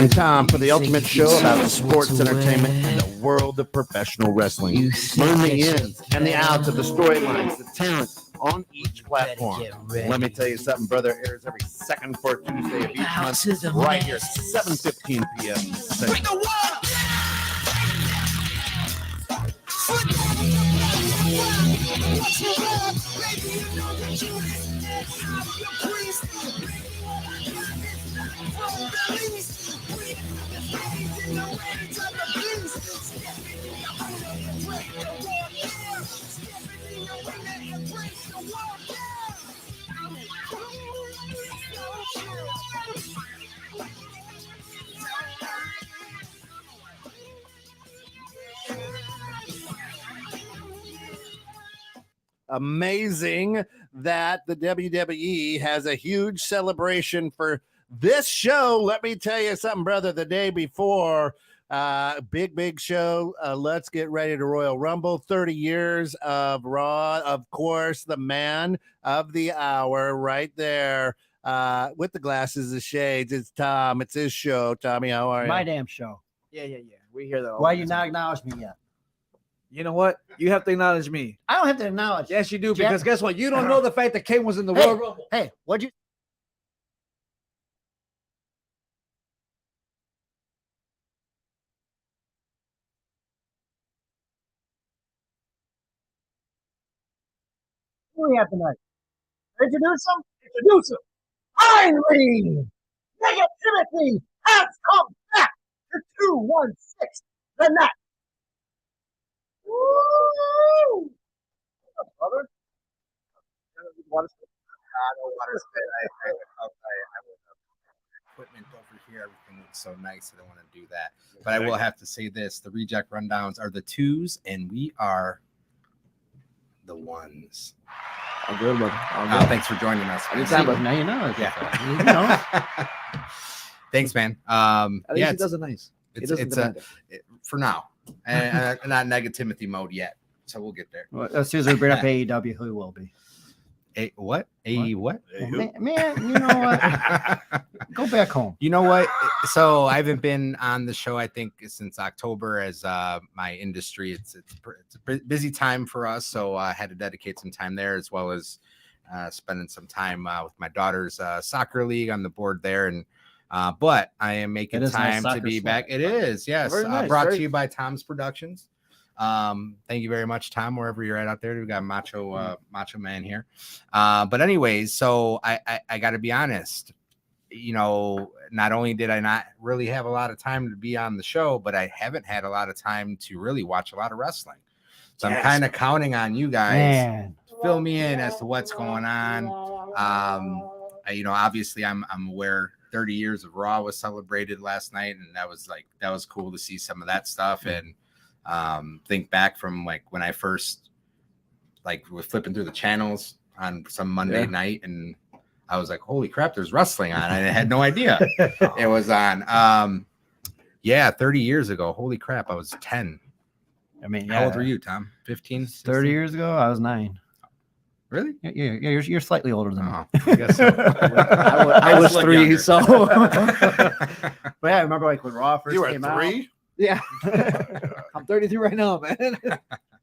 man Tom for the ultimate show about sports entertainment and the world of professional wrestling. Learn the ins and the outs of the storylines, the talent on each platform. Let me tell you something, brother. Airs every second for Tuesday of each month, right here, 7:15 p.m. Central. Amazing that the WWE has a huge celebration for this show. Let me tell you something, brother. The day before, big show. Let's get ready to Royal Rumble. 30 years of Raw. Of course, the man of the hour right there with the glasses, the shades. It's Tom. It's his show. Tommy, how are you? My damn show. Yeah. We hear that. Why you not acknowledge me yet? You know what? You have to acknowledge me. I don't have to acknowledge. Yes, you do. Because guess what? You don't know the fact that Kane was in the Royal Rumble. Hey, what'd you? Who we have tonight? Introduce him. Introduce him. Finally, negativity has come back to 216 the net. Woo! What's up, brother? Equipment over here, everything looks so nice. I don't want to do that, but I will have to say this: the reject rundowns are the twos, and we are the ones. I'm good, brother. Thanks for joining us. Anytime, but now you know. Yeah. Thanks, man. At least he does it nice. It's for now, and not negativity mode yet. So we'll get there. Well, as soon as we bring up AEW, who will be? What? What? Man, you know what? Go back home. You know what? So I haven't been on the show, I think, since October as my industry. It's a busy time for us. So I had to dedicate some time there, as well as spending some time with my daughter's soccer league on the board there. And but I am making time to be back. It is, yes. Nice. Brought to you by Tom's Productions. Thank you very much, Tom, wherever you're at out there. We got Macho Man here. But anyways, so I got to be honest, you know, not only did I not really have a lot of time to be on the show, but I haven't had a lot of time to really watch a lot of wrestling. So I'm kind of counting on you guys to fill me in as to what's going on. You know, obviously I'm aware 30 years of Raw was celebrated last night, and that was cool to see some of that stuff. And think back from like when I first was flipping through the channels on some Monday night, and I was like, holy crap, there's wrestling on. I had no idea it was on. 30 years ago. Holy crap, I was 10. I mean, how old were you, Tom? 15? 30 years ago, I was 9. Really? Yeah, you're slightly older than me. I guess so. I was 3, younger. So. But yeah, I remember like when Raw first came out. 3? Yeah. I'm 33 right now, man.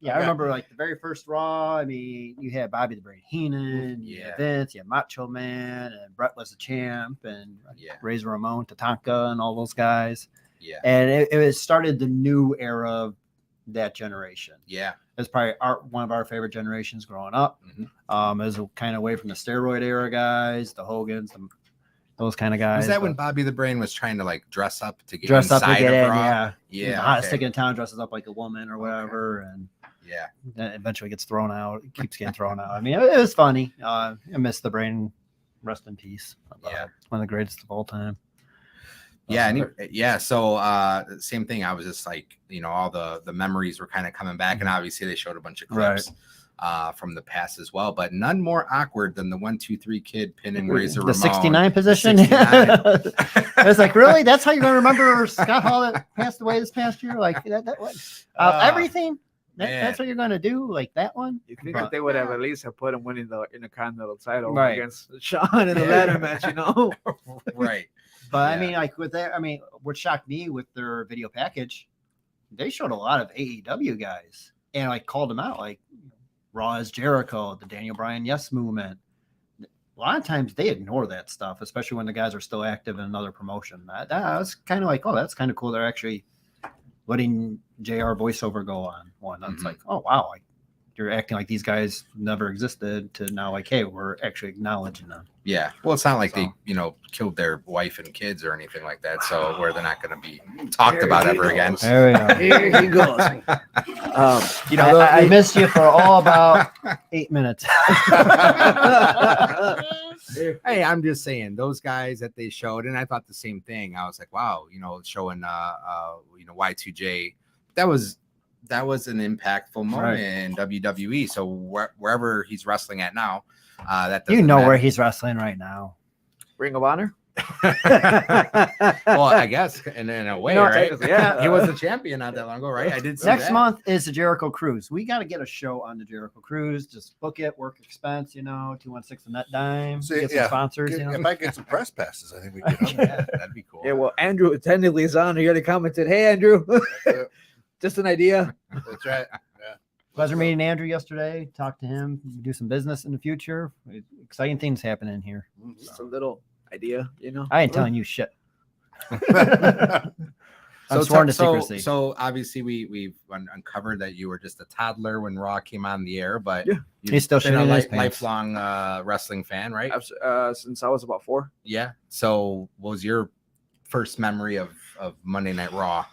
Yeah, I remember like the very first Raw. I mean, you had Bobby the Brain Heenan, you had Vince, you had Macho Man, and Brett was the champ, and Razor Ramon, Tatanka, and all those guys. Yeah. And it started the new era of that generation. Yeah. It's probably one of our favorite generations growing up. Mm-hmm. It was kind of away from the steroid era guys, the Hogans, those kind of guys. Was that when Bobby the Brain was trying to like dress up to get dress up to get in? Yeah. The hottest ticket in town dresses up like a woman or whatever, and then eventually gets thrown out. It keeps getting thrown out. I mean, it was funny. I miss the Brain. Rest in peace. One of the greatest of all time. So same thing. I was just like, you know, all the memories were kind of coming back, and obviously they showed a bunch of clips from the past as well, but none more awkward than the 1-2-3 kid pinning Razor Ramon. The 69 position. 69. I was like, really? That's how you're gonna remember Scott Hall that passed away this past year? Like that everything. That's what you're gonna do, like that one. You think But- that they would have at least have put him winning the Intercontinental title Right. against Sean in the ladder match, you know? Right. But Yeah. I mean, like with that, I mean, what shocked me with their video package, they showed a lot of AEW guys and like called them out, like Raw as Jericho, the Daniel Bryan Yes movement. A lot of times they ignore that stuff, especially when the guys are still active in another promotion. That was kind of like, oh, that's kind of cool. They're actually letting JR voiceover go on one. That's like, oh wow, like you're acting like these guys never existed to now like, hey, we're actually acknowledging them. Yeah. Well, it's not like So- they, killed their wife and kids or anything like that. So where they're not going to be talked about ever again. There we go. Here he goes. I missed you for all about 8 minutes. Hey, I'm just saying those guys that they showed, and I thought the same thing. I was like, wow, showing Y2J, that was an impactful moment Right. in WWE. So wherever he's wrestling at now, that You doesn't know matter. where he's wrestling right now. Ring of Honor? Well, I guess in a way, No, right? technically, yeah. He was the champion not that long ago, right? I did see Next that. month is the Jericho Cruise. We got to get a show on the Jericho Cruise. Just book it, work expense, 216 a net dime. See, Get some yeah. sponsors. If I get some press passes, I think we can. Yeah, that'd be cool. Yeah, well, Andrew technically is on. He already commented, hey, Andrew. Just an idea. That's right. Pleasure meeting Andrew yesterday. Talked to him. Do some business in the future. Exciting things happening here. Just a little idea, I ain't telling you shit. I'm So, sworn to so, secrecy. so obviously we've uncovered that you were just a toddler when Raw came on the air, but Yeah. you've He's still been a shitting in his pants. lifelong wrestling fan, right? Since I was about 4. Yeah. So what was your first memory of Monday Night Raw?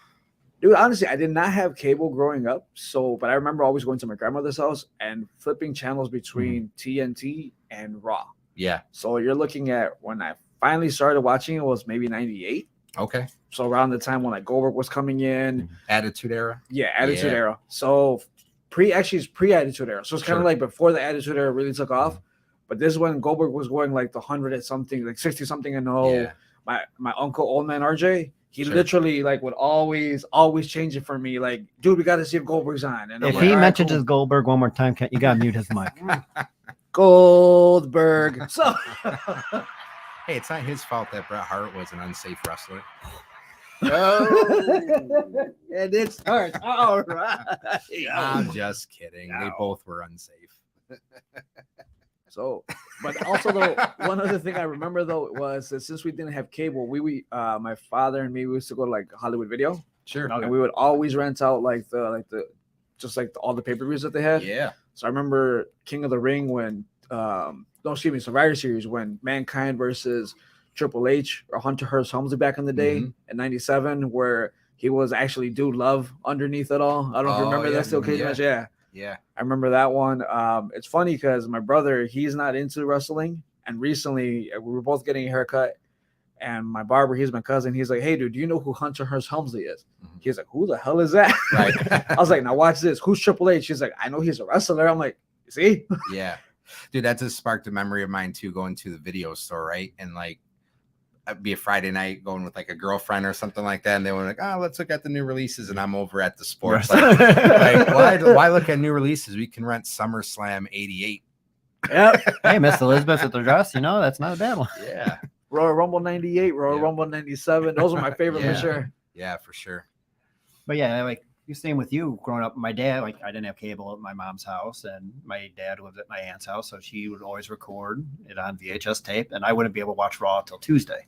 Dude, honestly, I did not have cable growing up. But I remember always going to my grandmother's house and flipping channels between TNT and Raw. Yeah. So you're looking at when I finally started watching it was maybe 98. Okay. So around the time when like Goldberg was coming in. Attitude Era. Yeah, Attitude Yeah. Era. So it's pre-Attitude Era. So it's kind of Sure. like before the Attitude Era really took off. But this is when Goldberg was going like the 100 and something, like 60 something and Yeah. my uncle Old Man RJ, he Sure. literally like would always change it for me. Like, dude, we got to see if Goldberg's on. And I'm If like, he "All right, mentions cool." his Goldberg one more time, you got to mute his mic. Goldberg. So Hey, it's not his fault that Bret Hart was an unsafe wrestler. Oh. and it starts. All right. I'm just kidding. They No. both were unsafe. So, but also though, one other thing I remember though was that since we didn't have cable, my father and me we used to go to like Hollywood Video, Sure. and we would always rent out all the pay-per-views that they had. Yeah. So I remember King of the Ring when Survivor Series when Mankind versus Triple H or Hunter Hearst Helmsley back in the day in '97, where he was actually Dude Love underneath it all. I don't know if you Oh, remember yeah. that still cage Yeah. match. Yeah. Yeah. I remember that one. It's funny because my brother, he's not into wrestling. And recently we were both getting a haircut. And my barber, he's my cousin. He's like, hey, dude, do you know who Hunter Hearst Helmsley is? Mhm. He's like, who the hell is that? Right. I was like, now watch this. Who's Triple H? She's like, I know he's a wrestler. I'm like, see? Yeah. Dude, that just sparked a memory of mine too, going to the video store, right? And like it'd be a Friday night going with like a girlfriend or something like that. And they were like, oh, let's look at the new releases. And I'm over at the sports. Like, why look at new releases? We can rent SummerSlam 88. Yep. Hey, Miss Elizabeth with the dress, that's not a bad one. Yeah. Royal Rumble 98, Royal Yeah. Rumble 97. Those are my favorite Yeah. for sure. Yeah, for sure. But yeah, like same with you growing up. My dad, like I didn't have cable at my mom's house, and my dad lived at my aunt's house, so she would always record it on VHS tape, and I wouldn't be able to watch Raw till Tuesday,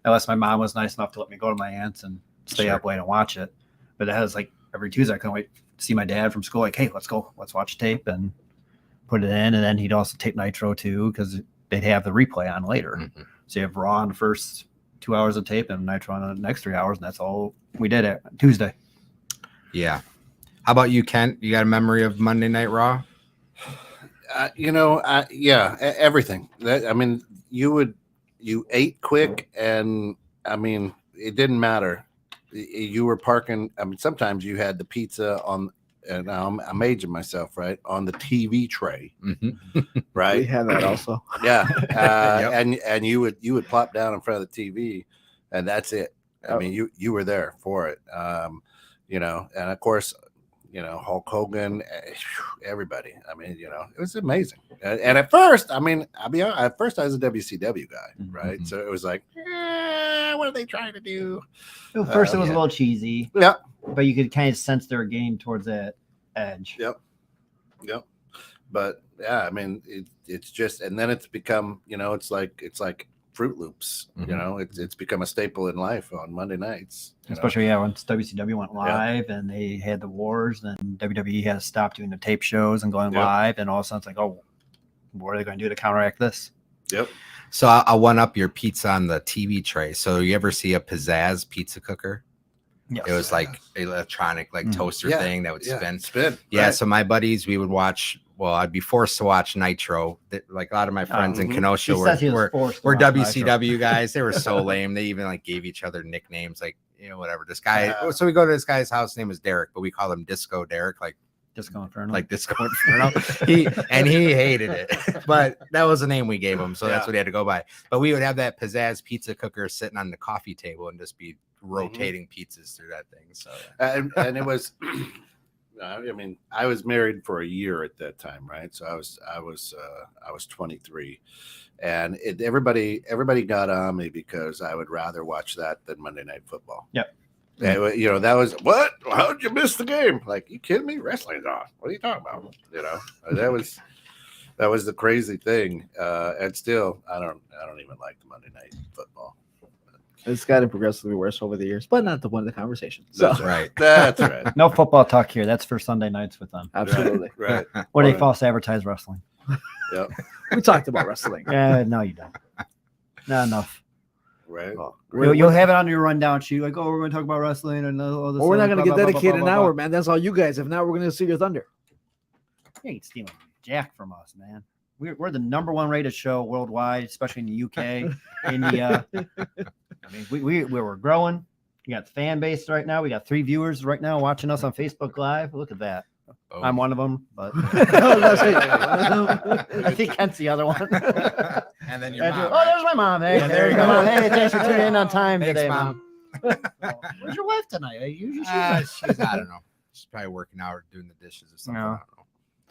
unless my mom was nice enough to let me go to my aunt's and stay Sure. up late and watch it. But that was like every Tuesday, I couldn't wait to see my dad from school. Like, hey, let's watch tape and put it in, and then he'd also tape Nitro too because they'd have the replay on later. Mhm. So you have Raw on the first 2 hours of tape and Nitro on the next 3 hours, and that's all we did at Tuesday. Yeah. How about you, Kent? You got a memory of Monday Night Raw? Everything. You ate quick, and it didn't matter. You were parking. Sometimes you had the pizza on, and now I'm aging myself, right, on the TV tray, Mm-hmm. We right? have that also. Yeah, Yep. and you would plop down in front of the TV, and that's it. Yep. You were there for it. And of course, Hulk Hogan, everybody. I mean, it was amazing. And at first, I mean, I'll be honest, at first I was a WCW guy, right? So it was like, what are they trying to do? At first, it was a little cheesy. Yeah. But you could kind of sense their game towards that edge. Yep. But yeah, I mean, it's just, and then it's become, it's like Fruit Loops. It's become a staple in life on Monday nights. Especially once WCW went live and they had the wars, and WWE had to stop doing the tape shows and going live, and all of a sudden it's like, oh, what are they going to do to counteract this? Yep. So I'll one up your pizza on the TV tray. So you ever see a pizzazz pizza cooker? Yes. It was like electronic, toaster thing that would spin. Yeah. Right. So my buddies, we would watch. Well, I'd be forced to watch Nitro. Like a lot of my friends in Kenosha were WCW guys. They were so lame. They even like gave each other nicknames, like whatever. This guy. So we go to this guy's house. His name was Derek, but we call him Disco Derek, like Disco Inferno. Like Disco Inferno. he hated it, but that was the name we gave him, so that's what he had to go by. But we would have that pizzazz pizza cooker sitting on the coffee table and just be rotating pizzas through that thing. So and it was. I mean, I was married for a year at that time, right? So I was 23, and everybody got on me because I would rather watch that than Monday Night Football. Yep. And, that was what? How'd you miss the game? Like, you kidding me? Wrestling's on. What are you talking about? That was the crazy thing. And still, I don't even like the Monday Night Football. It's gotten progressively worse over the years, but not the one of the conversation. So that's right. That's right. No football talk here. That's for Sunday nights with them. Absolutely. Right. Where they false advertise wrestling. Yep. We talked about wrestling. No, you don't. Not enough. Right. You'll have it on your rundown sheet, like, oh, we're going to talk about wrestling and all this. Well, we're not going to get dedicated an hour, man. man. That's all you guys. If not, we're going to see your thunder. You ain't stealing jack from us, man. We're the number one rated show worldwide, especially in the UK, India. I mean, we were growing. We got the fan base right now. We got 3 viewers right now watching us on Facebook Live. Look at that. Oh. I'm one of them, but I think Kent's the other one. And then your mom. Oh, there's my mom. Hey, Yeah, there you go. go. Hey, thanks for tuning in on time Thanks, today, Mom. Where's your wife tonight? She's, I don't know. She's probably working out or doing the dishes or something. No. I don't know.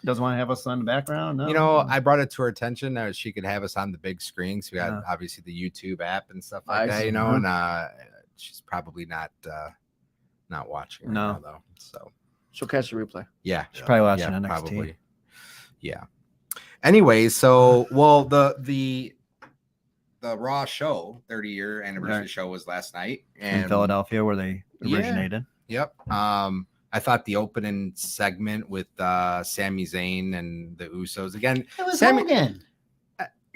Doesn't want to have us on the background. No. I brought it to her attention that she could have us on the big screen. So we had obviously the YouTube app and stuff like that, and she's probably not watching right now, though. So she'll catch the replay. Yeah. She's probably watching NXT. Probably. Yeah. Anyway, so the Raw show, 30-year anniversary show was last night in Philadelphia where they originated. Yep. I thought the opening segment with Sami Zayn and the Usos again. It was Hogan.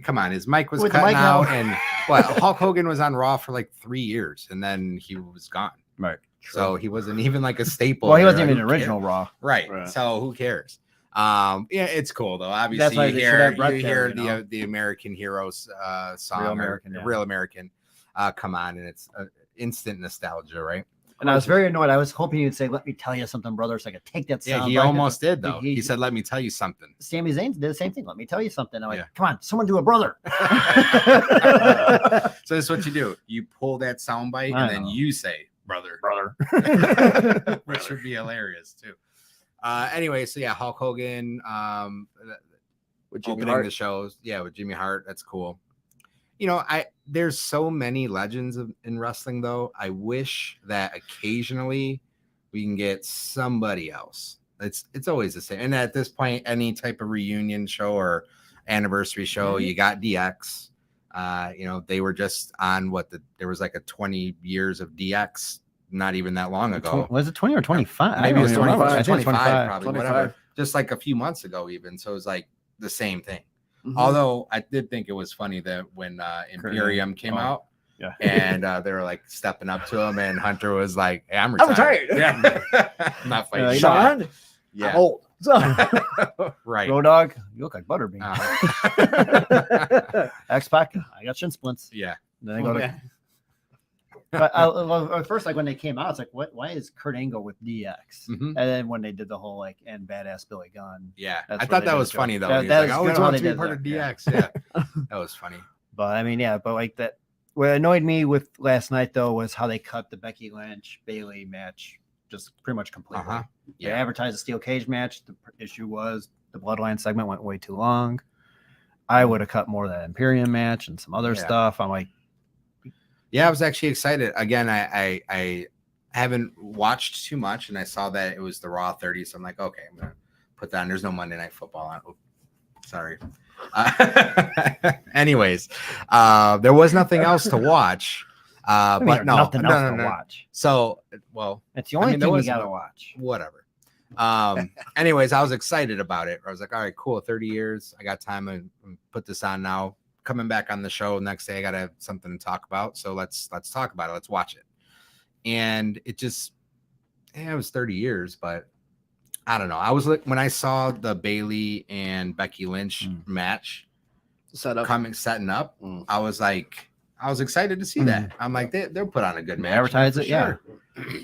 Come on, his mic was With cutting Mike out, and Hulk Hogan was on Raw for like 3 years, and then he was gone. Right. So he wasn't even like a staple. Well, he wasn't even original Raw. Right. So who cares? Yeah, it's cool though. Obviously, you hear the American Heroes song, Real American, come on, and it's instant nostalgia, right? And I was very annoyed. I was hoping you'd say, "Let me tell you something, brother," so I could take that sound. Yeah, he almost did though. He said, "Let me tell you something." Sami Zayn did the same thing. Let me tell you something. I'm like, come on, someone do a brother. So this is what you do: you pull that soundbite and then you say, "Brother," which would be hilarious too. Anyway, so yeah, Hulk Hogan with Jimmy opening Hart. the shows. Yeah, with Jimmy Hart. That's cool. There's so many legends in wrestling, though. I wish that occasionally we can get somebody else. It's always the same. And at this point, any type of reunion show or anniversary show, you got DX. They were just on there was like a 20 years of DX not even that long ago. Was it 20 or 25? Maybe it was 25. I think 25 probably, 25. whatever. Just like a few months ago even. So it was like the same thing. Mm-hmm. Although I did think it was funny that when Imperium came out, and they were like stepping up to him, and Hunter was like, "Hey, I'm retired. Yeah, I'm not fighting." Sean, I'm old. Right. Road Dog, you look like Butterbean. X-Pac, I got shin splints. Yeah. Then I go to. But at first, like when they came out, it's like, why is Kurt Angle with DX? Mm-hmm. And then when they did the whole and Badass Billy Gunn. Yeah, I thought that was funny though. He was like, I always wanted to be part of DX. Yeah, that was funny. But I mean, but like that. What annoyed me with last night though was how they cut the Becky Lynch Bailey match just pretty much completely. Uh-huh. They Yeah. advertised a steel cage match. The issue was the Bloodline segment went way too long. I would have cut more of that Imperium match and some other Yeah. stuff. I'm like, Yeah, I was actually excited. Again, I haven't watched too much, and I saw that it was the Raw 30, so I'm like, okay, I'm gonna put that on. There's no Monday Night Football on. Oh, sorry. Anyways, there was nothing else to watch. But no, nothing else to no. watch. So, well, It's the only there thing you was gotta watch. whatever. Anyways, I was excited about it. I was like, all right, cool. 30 years. I got time to put this on now. Coming back on the show next day, I gotta have something to talk about. So let's talk about it. Let's watch it. And it just, it was 30 years, but I don't know. I was like, when I saw the Bailey and Becky Lynch match setting up, I was like, I was excited to see that. I'm like, they'll put on a good match. Advertise it, sure.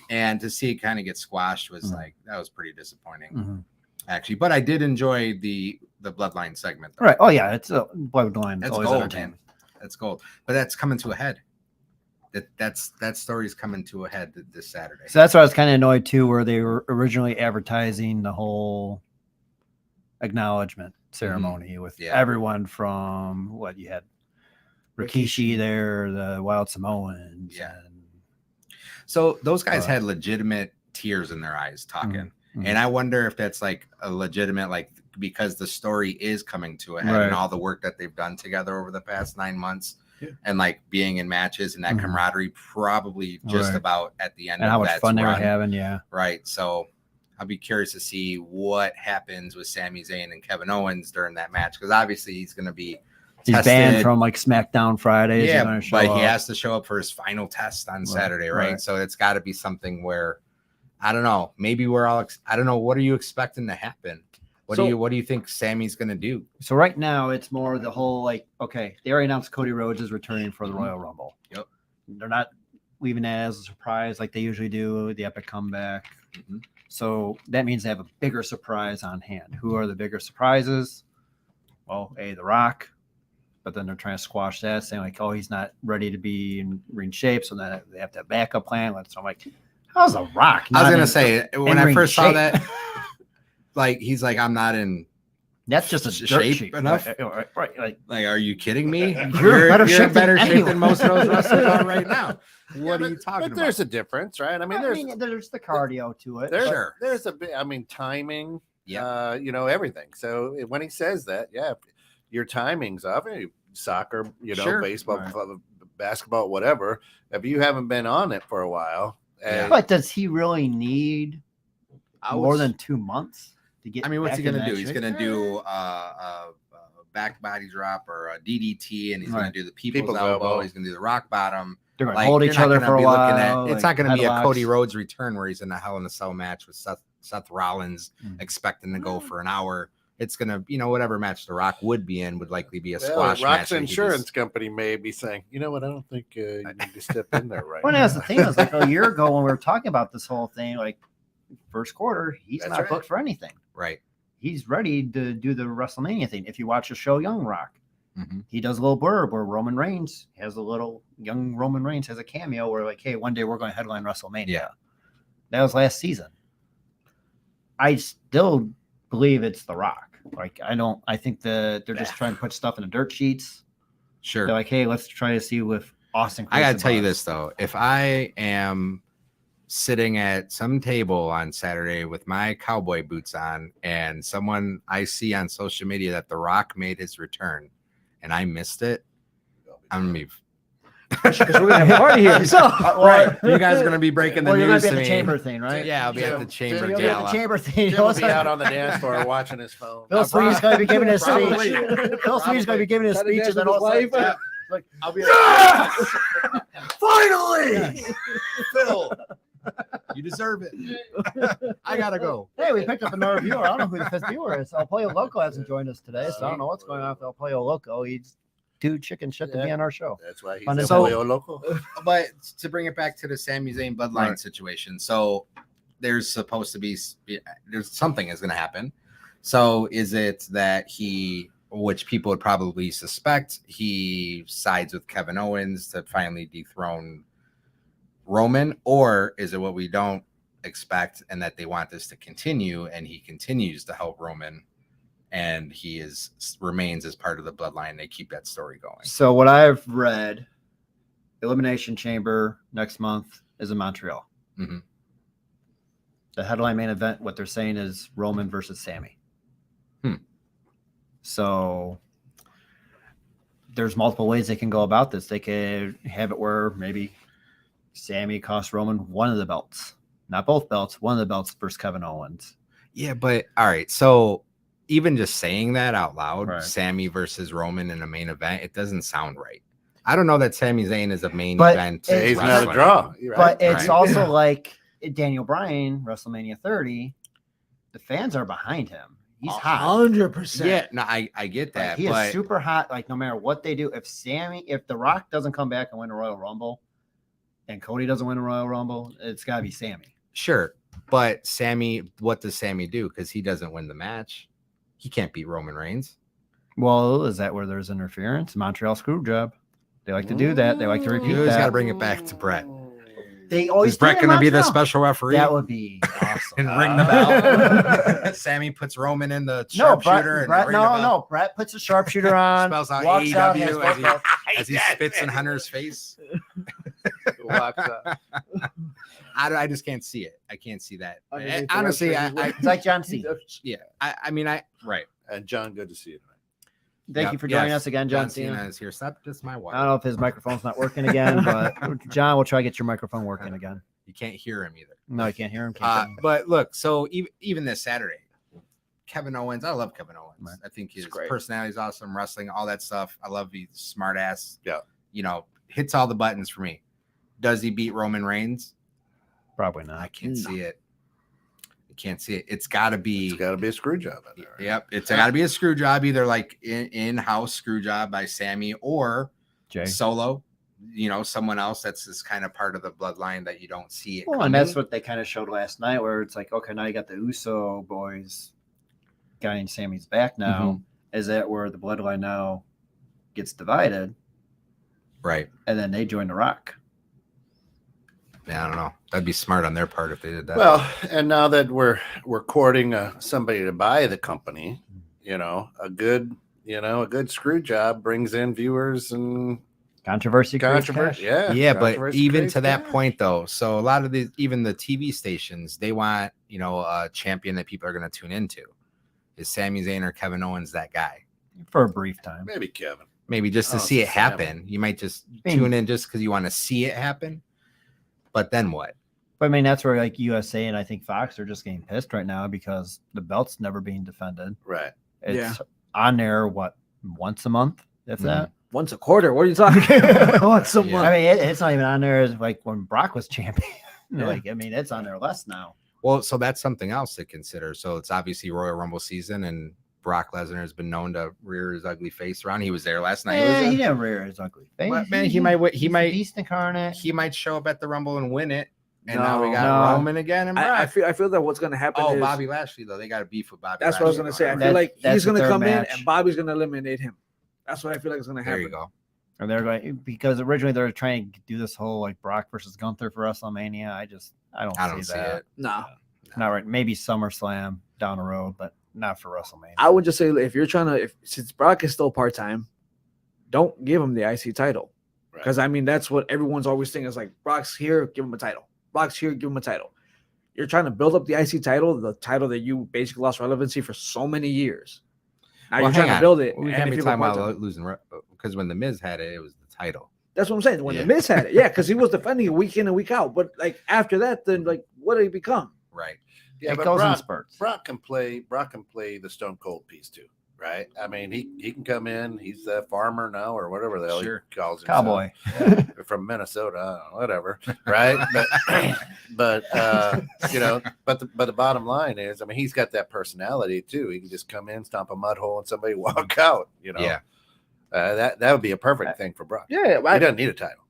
And to see it kind of get squashed was like, that was pretty disappointing, actually. But I did enjoy the Bloodline segment, though. Right. Oh yeah, it's a Bloodline. That's Always gold, entertaining. man. That's gold. But that's coming to a head. That story's coming to a head this Saturday. So that's why I was kind of annoyed too, where they were originally advertising the whole acknowledgement ceremony with everyone from what you had Rikishi there, the Wild Samoans. Yeah. So those guys had legitimate tears in their eyes talking. And I wonder if that's like a legitimate, like, because the story is coming to a head and all the work that they've done together over the past 9 months and like being in matches and that camaraderie probably just about at the end and of how much that fun they were run. having. Yeah. Right. So I'll be curious to see what happens with Sami Zayn and Kevin Owens during that match. Because obviously he's going to be He's banned from like SmackDown Fridays. Yeah, but he has to show up for his final test on Saturday, right? So it's got to be something where, I don't know, maybe we're all, I don't know, what are you expecting to happen? What do you think Sammy's going to do? So right now it's more the whole like, okay, they already announced Cody Rhodes is returning for the Royal Rumble. Yep. They're not leaving that as a surprise like they usually do, the epic comeback. So that means they have a bigger surprise on hand. Who are the bigger surprises? Well, The Rock. But then they're trying to squash that, saying like, oh, he's not ready to be in ring shape. So then they have to have backup plan. So I'm like, how's The Rock? I was going to say, when I first saw that, like, he's like, I'm not in that's just a shape enough. Right. Like, are you kidding me? You're in better shape than most of those wrestlers are right now. What are you talking about? There's a difference, right? I mean, there's the cardio to it. There's a bit, I mean, timing, everything. So when he says that, your timing's off. Soccer, baseball, basketball, whatever. If you haven't been on it for a while, but does he really need more than 2 months to get? I mean, what's he going to do? He's going to do a back body drop or a DDT, and he's going to do the people's elbow. He's going to do the rock bottom. They're going to hold each other for a while. It's not going to be a Cody Rhodes return where he's in a Hell in a Cell match with Seth Rollins, expecting to go for an hour. It's going to, whatever match The Rock would be in would likely be a squash match. Rock's insurance company may be saying, you know what, I don't think you need to step in there right now. Well, that's the thing. Is like a year ago when we were talking about this whole thing, like first quarter, he's not booked for anything. Right. He's ready to do the WrestleMania thing. If you watch the show Young Rock, he does a little blurb where Roman Reigns has a cameo where like, hey, one day we're going to headline WrestleMania. Yeah. That was last season. I still believe it's The Rock. Like, I think that they're just trying to put stuff in the dirt sheets. Sure. They're like, hey, let's try to see with Austin. I got to tell you this, though. If I am sitting at some table on Saturday with my cowboy boots on and someone I see on social media that The Rock made his return and I missed it, I'm going to be because we're gonna have a party here. So, right, you guys are gonna be breaking the news. You're to be at the chamber thing, right? Yeah, I'll be at the chamber. You'll be at the chamber thing. He'll be out on the dance floor watching his phone. Bill Sweety's going to be giving his speech. Bill Sweety's going to be giving his speech, and then all like, I'll be finally, Phil. You deserve it. I gotta go. Hey, we picked up another viewer. I don't know who the fifth viewer is. El Pollo Loco hasn't joined us today, so I don't know what's going on with El Pollo Loco. He's too chicken shit to be on our show. That's why he's a Pollo Loco. But to bring it back to the Sami Zayn Bloodline situation, so there's supposed to be there's something is going to happen. So is it that which people would probably suspect, he sides with Kevin Owens to finally dethrone Roman, or is it what we don't expect and that they want this to continue, and he continues to help Roman, and he remains as part of the bloodline. They keep that story going. So what I've read, Elimination Chamber next month is in Montreal. Mhm. The headline main event, what they're saying is Roman versus Sammy. So there's multiple ways they can go about this. They could have it where maybe Sammy costs Roman one of the belts, not both belts, one of the belts versus Kevin Owens. Yeah, but all right. So even just saying that out loud, Right. Sammy versus Roman in a main event, it doesn't sound right. I don't know that Sami Zayn is a main But event. He's not a wrestler. draw. But it's Right. also like Daniel Bryan, WrestleMania 30, the fans are behind him. He's hot. 100%. Yeah, no, I get Like, that. he but is super hot. Like, no matter what they do, if The Rock doesn't come back and win a Royal Rumble, and Cody doesn't win a Royal Rumble, it's got to be Sammy. sure, but Sammy, what does Sammy do? Because he doesn't win the match. He can't beat Roman Reigns. Well, is that where there's interference? Montreal screw job. They like to do that. They like to repeat You always got to that. bring it back to Brett. They always Is Brett do in going to be the Montreal. special referee? That would be awesome. and ring the bell. Sammy puts Roman in the No, sharpshooter. and Brett, ring the bell. no. Brett puts a sharpshooter on, Spells out walks out, has AEW both belts. as he spits in Hunter's face. Walks up. I just can't see it. I can't see that. Underneath the Honestly, website, It's like John Cena. I mean, right. And John, good to see you tonight. Thank Yep, you for joining yes. us again, John Cena. is here. Stop, just my wife. I don't know if his microphone's not working again, but John, we'll try to get your microphone working again. You can't hear him either. No, you can't hear him. Can't hear him. But look, so even this Saturday, Kevin Owens, I love Kevin Owens. Right. I think his great. personality is awesome, wrestling, all that stuff. I love he's smart ass. Yeah. You know, hits all the buttons for me. Does he beat Roman Reigns? Probably I not. can't see it. I can't see it. It's got to be. It's got to be a screw job in there. Yep. It's got to be a screw job, either like in-house screw job by Sammy or Jay. solo. You know, someone else that's this kind of part of the bloodline that you don't see it. Well, and that's what they kind of showed last night, where it's like, okay, now you got the Uso boys getting Sammy's back now. Is that where the bloodline now gets divided, right. and then they join The Rock? Yeah, I don't know. That'd be smart on their part if they did that. Well, and now that we're courting somebody to buy the company, you know, a good screw job brings in viewers and Controversy. creates controversy. cash. yeah, but controversy even creates to that cash. point, though, so a lot of even the TV stations, they want, you know, a champion that people are going to tune into. Is Sami Zayn or Kevin Owens that guy? For a brief time. maybe Kevin. Maybe just to Oh, see it Sammy. happen. You might just Maybe. tune in just because you want to see it happen. But then what? But I mean, that's where like USA and I think Fox are just getting pissed right now because the belt's never being defended. Right. It's on there, once a month, if that. Once a quarter. What are you talking? Once a Yeah. month. I mean, it's not even on there as like when Brock was champion. Yeah. Like, I mean, it's on there less now. Well, so that's something else to consider. So it's obviously Royal Rumble season, and Brock Lesnar has been known to rear his ugly face around. He was there last night. Yeah, he didn't rear his ugly face. But, man, he might he's might- beast incarnate. He might show up at the Rumble and win it. And now we No. got No. Roman again and Brock. I feel that what's gonna happen. Oh, is, Bobby Lashley, though. They got a beef with Bobby That's what I was gonna say. I That- feel like that's he's gonna the third come match. in and Bobby's gonna eliminate him. That's what I feel like is gonna happen. There you go. And they're going because originally they were trying to do this whole like Brock versus Gunther for WrestleMania. I don't see see that. it. No, Not right. Maybe SummerSlam down the road, but not for WrestleMania. I would just say if you're trying to, since Brock is still part time, don't give him the IC title Right. because I mean that's what everyone's always thinking is like Brock's here, give him a title. Brock's here, give him a title. You're trying to build up the IC title, the title that you basically lost relevancy for so many years. Now Well, you're trying hang to on. build it. We and can't if be you're talking part-time- about losing because when the Miz had it, it was the title. That's what I'm saying. When Yeah. the Miz had it, yeah, because he was defending it week in and week out. But like after that, then like what did he become? Right. Yeah, it but goes in Brock, spurts. Brock can play the Stone Cold piece too, right? I mean, he can come in. He's a farmer now, or whatever the hell Sure. he calls himself. Cowboy. From Minnesota, I don't know, whatever, right? But you know, but the bottom line is, I mean, he's got that personality too. He can just come in, stomp a mud hole, and somebody walk out. You know, Yeah. that would be a perfect thing for Brock. Yeah, He doesn't need a title.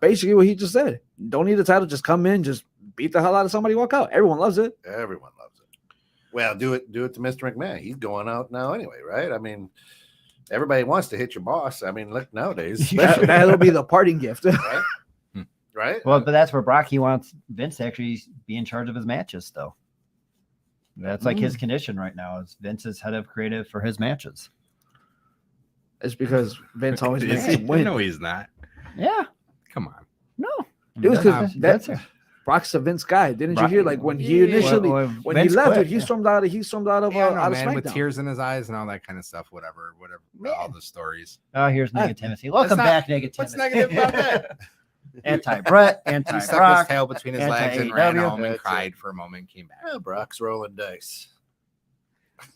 basically what he just said. Don't need a title, just come in, just beat the hell out of somebody, walk out. Everyone loves it. Everyone loves it. Well, do it to Mr. McMahon. He's going out now anyway, right? I mean, everybody wants to hit your boss. I mean, look nowadays, especially, That'll be the parting gift. right? right? Well, but that's where Brock, he wants Vince to actually be in charge of his matches still. That's like his condition right now is Vince is head of creative for his matches. It's because Vince always makes Is he? him win. No, he's not. Yeah. Come on. No. It was because that's Brock's a Vince guy. Didn't Brock- you hear? Like when he initially when Vince he left, quit, dude, he stormed out of Yeah, no, out of man, with SmackDown. tears in his eyes and all that kind of stuff. Whatever. All the stories. Oh, here's negativity. Welcome not- back, negativity. What's negative about that? Anti-Brett, He stuck his anti-Brock. tail between his legs and ran anti-AEW. home and That's cried for a moment. Came back. Yeah, Brock's rolling dice.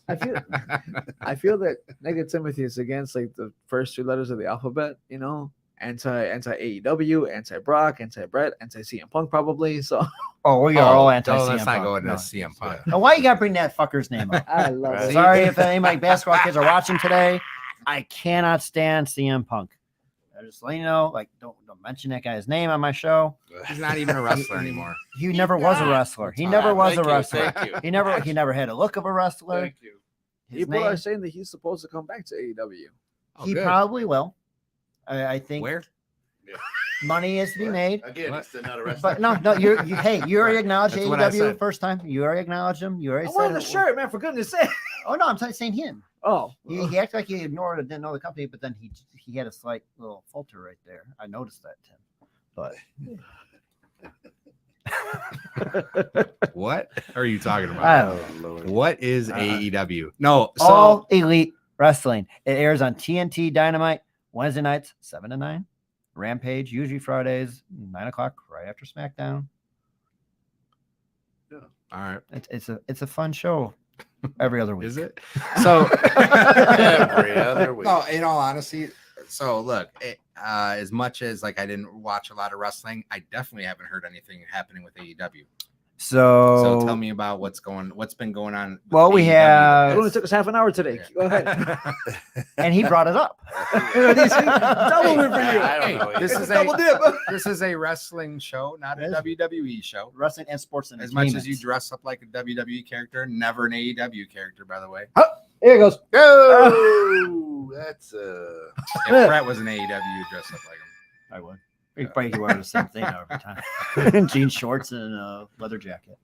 I feel that negativity is against like the first 2 letters of the alphabet. You know, anti AEW, anti Brock, anti Brett, anti CM Punk, probably. So Oh, we are all anti No, CM let's not Punk. go into No. CM Punk. Now, why you got to bring that fucker's name up? I love Right. it. Sorry if any of my basketball kids are watching today. I cannot stand CM Punk. I just let you know, like, don't mention that guy's name on my show. He's not even a wrestler anymore. He never was a wrestler. He never was a Thank you, wrestler. thank you. He never had a look of a wrestler. Thank you. His People name, are saying that he's supposed to come back to AEW. Oh, he good. probably will. I think Where? money is to be made. Again, What? he's still not a wrestler. But no, you already acknowledged That's what I AEW said. first time. You already acknowledged him. You already I said wanted the it. shirt, man. For goodness' sake. Oh no, I'm saying him. Oh, He acted like he ignored it, didn't know the company, but then he had a slight little falter right there. I noticed that, Tim. But What are you talking about? I don't know. Oh, Lord. What is AEW? No, so All Elite Wrestling. It airs on TNT Dynamite Wednesday nights, 7 to 9. Rampage, usually Fridays, 9 o'clock, right after SmackDown. all right. It's a fun show every other week. Is it? So Every other week. No, in all honesty, so look, as much as like I didn't watch a lot of wrestling, I definitely haven't heard anything happening with AEW. So So tell me about what's been going on. with Well, we AEW have- it only took us half an hour today. Go ahead. and he brought it up. Double win for you. I don't know. This is Double a dip. this is a wrestling show, not a It is. WWE show. Wrestling and sports As much as you entertainment. dress up like a WWE character, never an AEW character, by the way. Here it goes. Oh, that's If Brett was an AEW, you'd dress up like him. I would. He'd probably wear the same thing every time. Jean shorts and a leather jacket.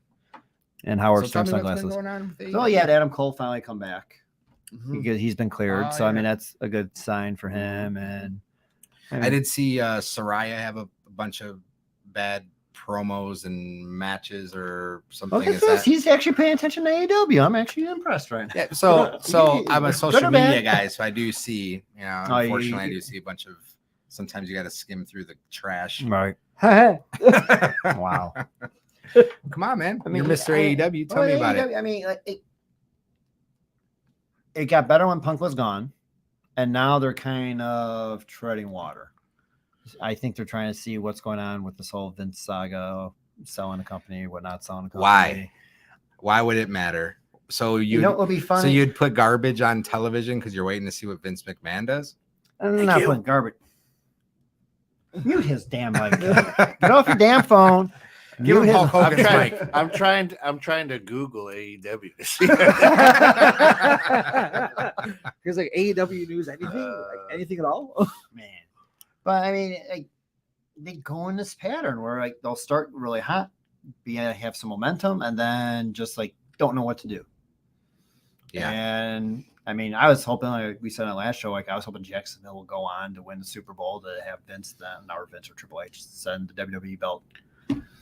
And Howard So tell Stern me what's been sunglasses. going on with So AEW. yeah, Adam Cole finally come back. Mhm. Because he's been cleared. Oh, So I yeah. mean that's a good sign for him. And I did see Soraya have a bunch of bad promos and matches or something. Look at Is this. that- He's actually paying attention to AEW. I'm actually impressed right now. Yeah, so I'm a Good social or media bad? guy, so I do see, Oh, you- unfortunately, I do see a bunch of. Sometimes you got to skim through the trash. Right. Wow. Come on, man! I mean, You're Mr. AEW. Tell Well, me about it. AEW, I mean, like, it got better when Punk was gone, and now they're kind of treading water. I think they're trying to see what's going on with this whole Vince saga, selling a company, whatnot, selling a company. Why? Why would it matter? So You know what would be funny? so you'd put garbage on television because you're waiting to see what Vince McMahon does. I'm not putting garbage. Mute his damn mic. Get off your damn phone. Give him Mute Hulk his- Hogan's mic. I'm trying to Google AEW to see. Because like AEW news, anything, anything at all. Man. But I mean, like, they go in this pattern where like they'll start really hot, have some momentum, and then just like don't know what to do. Yeah. And I mean, I was hoping, like we said in the last show, like I was hoping Jacksonville will go on to win the Super Bowl to have Vince then, or Vince or Triple H send the WWE belt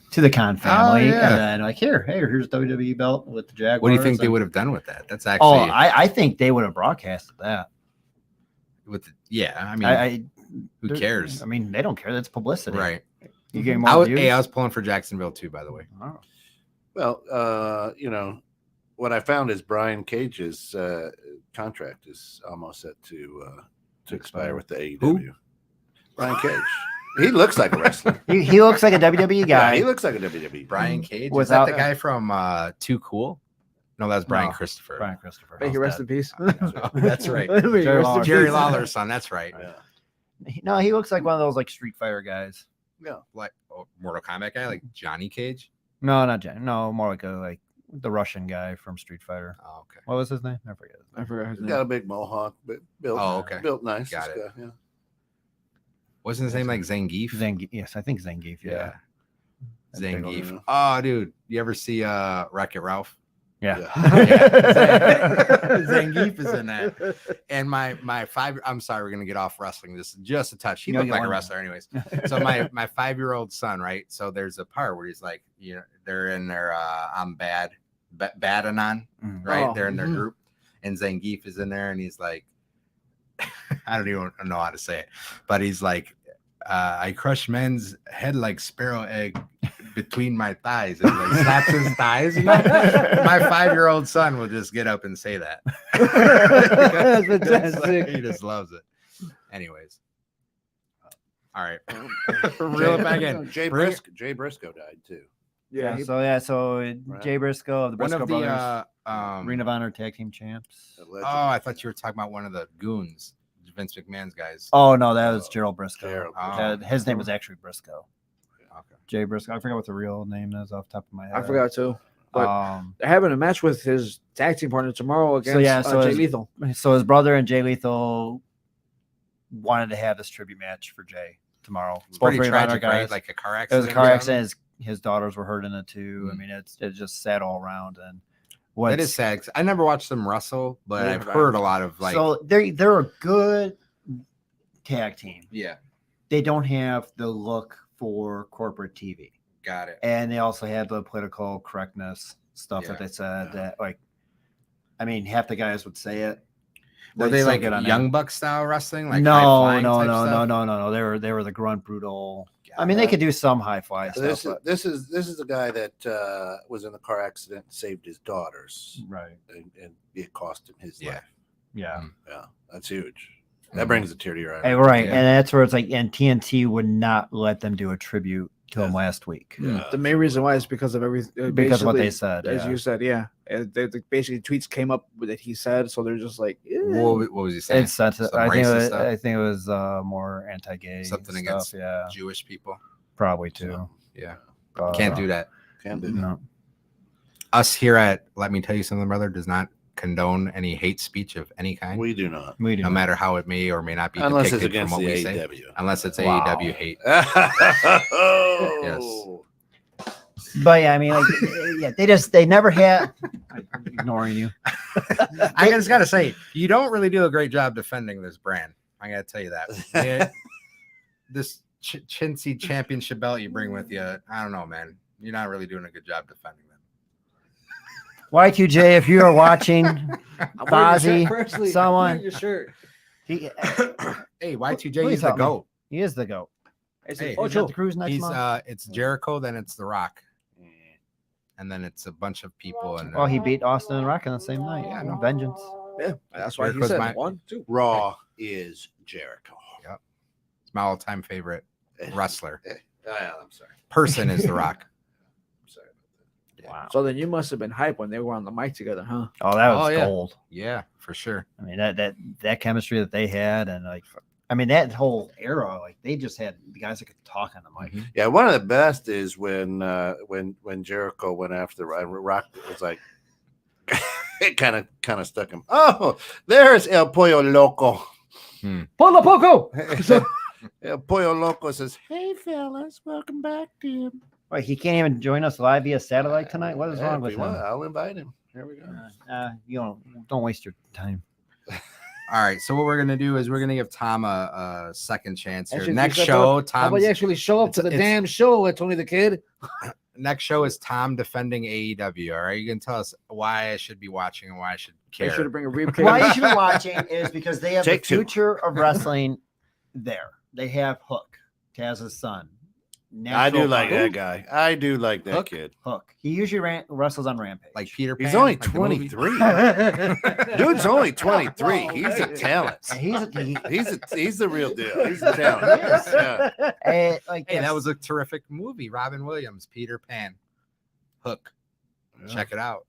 to the Khan family, yeah. and then like here's WWE belt with the Jaguars. What do you think they and- would have done with that? That's Oh, actually I think they would have broadcasted that. with the, yeah. I mean, I who they're- cares? I mean, they don't care. That's publicity, Right. You get I more was, views. hey, I was pulling for Jacksonville too, by the way. Oh. Well, what I found is Brian Cage's contract is almost set to expire with the AEW. Who? Brian Cage. He looks like a wrestler. He looks like a WWE Yeah, guy. he looks like a WWE. Brian Cage. Is Without- that the guy from Too Cool? No, that's Brian No, Christopher. Brian Christopher. May he rest in peace. Oh, that's right. May he Jerry rest in Lawler. Jerry peace. Lawler's son. That's right. Yeah. No, he looks like one of those like Street Fighter guys. Like Mortal Kombat guy, like Johnny Cage. No, not Jen. No, more like the Russian guy from Street Fighter. Oh, okay. What was his name? I forget. I forgot his He's name. got a big mohawk, but built. Oh, okay. Built nice. Got This it. guy, yeah. Wasn't his name like Zangief? Zangief. Yes, I think Zangief. Yeah. Zangief. Oh, dude, you ever see Wreck-It Ralph? Yeah. Zangief is in that. And my 5, I'm sorry, we're gonna get off wrestling. This is just a touch. He looked like a wrestler, anyways. So my 5-year-old son, right? So there's a part where he's like, they're in their I'm bad, Badanon, right? Oh, they're in their group, and Zangief is in there, and he's like, I don't even know how to say it, but he's like, I crush men's head like sparrow egg between my thighs, and like slaps his thighs. My 5-year-old son will just get up and say that. That's fantastic. He just loves it. Anyways, all right, reel it back in. Jay Briscoe died too. Yeah. So Jay Briscoe of the One Briscoe of the brothers, Ring of Honor tag team champs. Allegedly. oh, I thought you were talking about one of the goons, Vince McMahon's guys. Oh no, that was Gerald Briscoe. Gerald. His name was actually Briscoe. Okay. Jay Briscoe. I forgot what the real name is off the top of my head. I forgot too. But they're having a match with his tag team partner tomorrow against Jay Lethal. So his brother and Jay Lethal wanted to have this tribute match for Jay tomorrow. It's pretty Both Ring of Honor tragic, guys. right? Like a car It accident. was a car accident. His daughters were hurt in it too. I mean, it's just sad all around. And That is sad. 'Cause I never watched them wrestle, but Yeah, I've right. heard a lot of like. so they're a good tag team. Yeah, They don't have the look for corporate TV, got it. and they also have the political correctness stuff that Yeah. they said that, like, I mean, half the guys would say it. Were They'd they still like get on Young there. Buck style wrestling? Like No. high-flying type stuff? No. They were the grunt brutal. I mean, they could do some high fly So stuff. this is the guy that was in the car accident and saved his daughters, Right. and it cost him his Yeah. life. Yeah. Yeah, that's huge. That brings a tear to your eye. Right. Yeah. And that's where it's like, and TNT would not let them do a tribute to him last week The main reason why is because of everything. because of what they said. As Yeah. you said, yeah. Basically, tweets came up that he said, so they're just like, What was he saying? It's such a, Some I think it racist was, stuff? I think it was more anti-gay Something stuff, against yeah, Jewish people. probably too. Yeah, But, can't do that. Can't do that. No. Us here at Let Me Tell You Something, Brother, does not condone any hate speech of any kind, We do not, We do no not. matter how it may or may not be unless it's depicted against from what the we say. AEW. Unless it's Wow. AEW hate. Oh. But yeah, I mean, like, yeah, they never had. I'm ignoring you. I just gotta say, you don't really do a great job defending this brand. I gotta tell you that. This chintzy championship belt you bring with you, I don't know, man. You're not really doing a good job defending them. Y2J, if you are watching, Fozzy, Fozzy, someone- your shirt. he, Hey, Y2J Please is the help me. GOAT. he is the GOAT. Hey, He's at the cruise next He's month. it's Jericho, then it's The Rock, and then it's a bunch of people. And Well, he beat Austin and Rock on the same night. Yeah, I know. Vengeance. Yeah, that's why he Jericho's said my- 1, 2. Raw is Jericho. it's my all-time favorite wrestler. I'm sorry. Person is The Rock. I'm sorry about that. Wow. So then you must have been hyped when they were on the mic together, huh? Oh, that was Oh, yeah. gold. Yeah, for sure. I mean, that chemistry that they had, and like, I mean, that whole era, like they just had the guys that could talk on the mic. Mhm. Yeah, one of the best is when Jericho went after Rock. Was like it kind of stuck him. Oh, there's El Pollo Loco. Polo Poco! El Pollo Loco says, "Hey fellas, welcome back to him." Wait, he can't even join us live via satellite tonight. What is Yeah, wrong if with you him? want, I'll invite him. Here we go. You don't waste your time. All right, so what we're gonna do is we're gonna give Tom a second chance here. Actually, Next you said show, How about Tom's you actually show up to the it's- damn show at Tony the Kid? next show is Tom defending AEW. All right, you can tell us why I should be watching and why I should They care. should have bring a briefcase. Why you should be watching is because they have Take the two. future of wrestling there. They have Hook, Taz's son. I do Natural like Born. that guy. I do like that Hook? kid. Hook. He usually wrestles on Rampage. Like Peter Pan. He's only like the movie? 23. Dude's only 23. He's a talent. And He's the real deal. He's a talent. Yeah. like Hey, that yes. was a terrific movie. Robin Williams, Peter Pan, Hook. Check it out.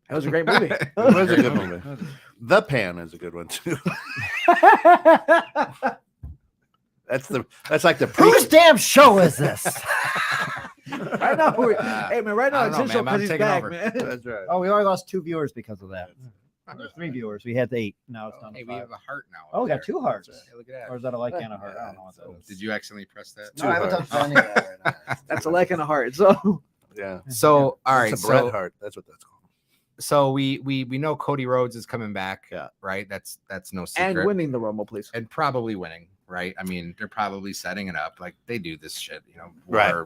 That was a great movie. It was a good movie. The Pan is a good one too. That's like the Whose damn show is this? Right now, hey man, right now I it's don't his know, show man, I'm because he's taking back, over. man. That's right. Oh, we only lost 2 viewers because of that. There's 3 viewers. We had 8. Now it's down to Hey, 5. we have a heart now. Oh, we got there. 2 hearts. Hey, look at Or that. is that a like and a heart? I don't know what that is. Did you accidentally press that? No, I haven't hearts. touched any of that right now. That's a like and a heart. So Yeah. So all right, It's a Bret so Hart. That's what that's called. so we know Cody Rhodes is coming back. Yeah. Right. That's no secret. and winning the Rumble, please. And probably winning. Right. I mean, they're probably setting it up like they do this shit. You know. Right.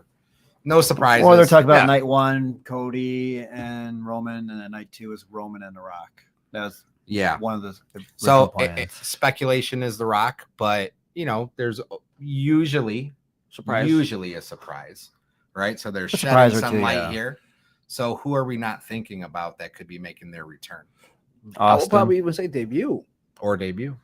No surprises. Or they're talking about Yeah. night 1, Cody and Roman, and then night 2 is Roman and The Rock. That's Yeah. one of the So original plans. speculation is The Rock, but there's usually a surprise, right? So there's surprise shedding or some two, light yeah. here. So who are we not thinking about that could be making their return I will Austin. probably even say debut. or debut?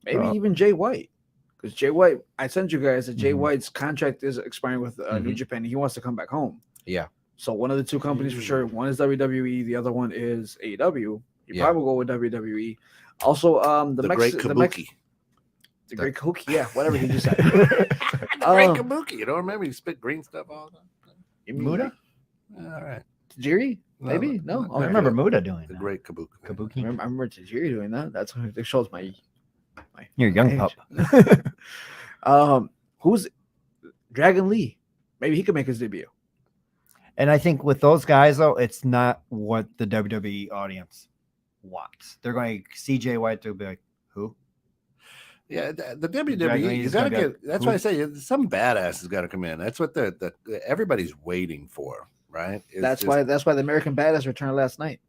Maybe even Jay White. Because Jay White, I sent you guys that Jay Mhm. White's contract is expiring with New Mhm. Japan. And he wants to come back home. Yeah. So one of the 2 companies for sure. One is WWE. The other one is AEW. You Yeah. probably go with WWE. Also, The great Kabuki. The great Kabuki. Yeah, whatever he just said. Great Kabuki. You don't remember? You spit green stuff all the time. Muda? All right. Tajiri? Maybe? No. I remember Muda doing The that. great Kabuki. I Kabuki. remember Tajiri doing that. That's what it shows my You're a young pup. Who's Dragon Lee? Maybe he could make his debut. And I think with those guys, though, it's not what the WWE audience wants. They're going to see Jay White to be like, who? Yeah, the Dragon WWE. Lee You is got to gonna get. That's why I say some badass has got to come in. That's what the everybody's waiting for, right? It's That's why the American Badass returned last night.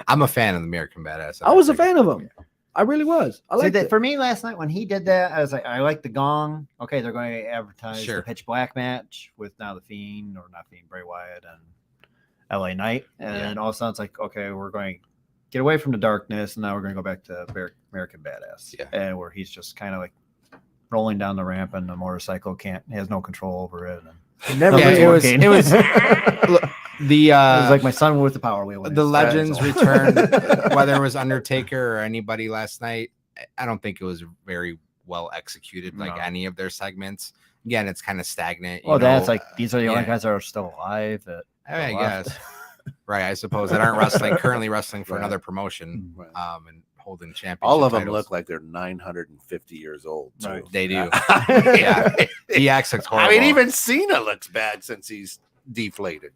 I'm a fan of the American Badass. I was a fan of him. I really was. I See, liked that it. for me last night when he did that, I was like, I like the gong. Okay, they're going to advertise Sure. the Pitch Black match with now the Fiend or not Fiend, Bray Wyatt and LA Knight, and all of a sudden it's like, okay, we're going to get away from the darkness, and now we're going to go back to American Badass, Yeah. and where he's just kind of like rolling down the ramp, and the motorcycle has no control over it. And Never Yeah, really it was working. it was look, the it was like my son with the power wheel. the legends returned, whether it was Undertaker or anybody last night. I don't think it was very well executed, like No. any of their segments. Again, it's kind of stagnant. Well, that's like these are the only yeah. guys that are still alive. That I are left. guess. Right, I suppose that aren't currently wrestling for Right. another promotion, Right. and holding championship. all of them titles. look like they're 950 years old. too. Right. They do. yeah. DX looks horrible. I mean, even Cena looks bad since he's deflated.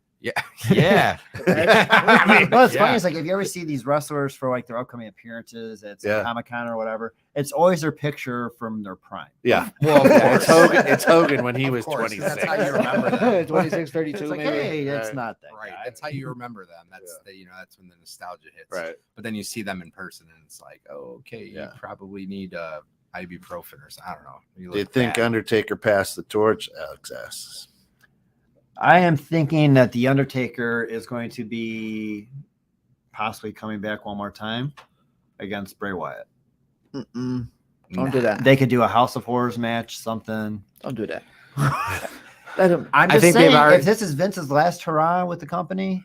yeah. I mean, Well, it's yeah. funny. It's like if you ever see these wrestlers for like their upcoming appearances at Yeah. Comic-Con or whatever, it's always their picture from their prime. Yeah. Well, It's Hogan. It's Hogan when he Of was course, 26. that's how you remember that. 26, 32, It's like, maybe. hey, that's Right. not that Right, guy. that's how you remember them. That's that's when the nostalgia hits. Right. But then you see them in person, and it's like, oh, okay, Yeah. you probably need ibuprofen or something. I don't know. You Do you look think bad. Undertaker passed the torch? Alex asks. I am thinking that the Undertaker is going to be possibly coming back one more time against Bray Wyatt. Mm-mm. Nah. Don't do that. They could do a House of Horrors match, something. Don't do that. Let him. I'm I just think they've saying, already- if this is Vince's last hurrah with the company,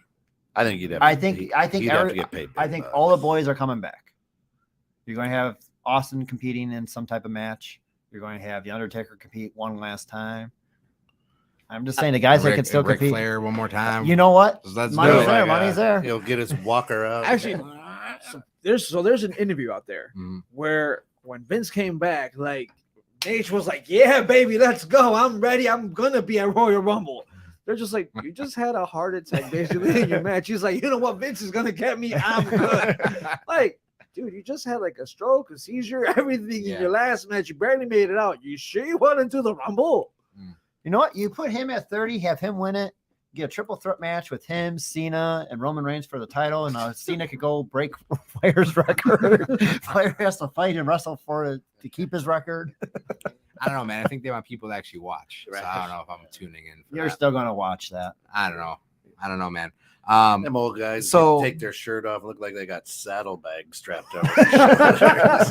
I think you'd have. I think he'd every- have to get paid. I big think bucks. all the boys are coming back. You're going to have Austin competing in some type of match. You're going to have the Undertaker compete one last time. I'm just saying the guys that Rick- can still Ric compete. Flair one more time. You know what? Let's Money's do it. there. Oh my Money's God. there. He'll get his walker out. Actually, there's an interview out there Mhm. where when Vince came back, like Nate was like, "Yeah, baby, let's go. I'm ready. I'm gonna be at Royal Rumble." They're just like, "You just had a heart attack basically in your match." He's like, "You know what? Vince is gonna get me. I'm good." Like, dude, you just had like a stroke, a seizure, everything Yeah. in your last match. You barely made it out. You sure you went into the Rumble? You know what? You put him at 30, have him win it, get a triple threat match with him, Cena, and Roman Reigns for the title, and Cena could go break Flair's record. Flair has to fight and wrestle for it to keep his record. I don't know, man. I think they want people to actually watch. So I don't know if I'm tuning in. For You're that. still going to watch that. I don't know, man. Them old guys So- take their shirt off, look like they got saddlebags strapped over their shoulders.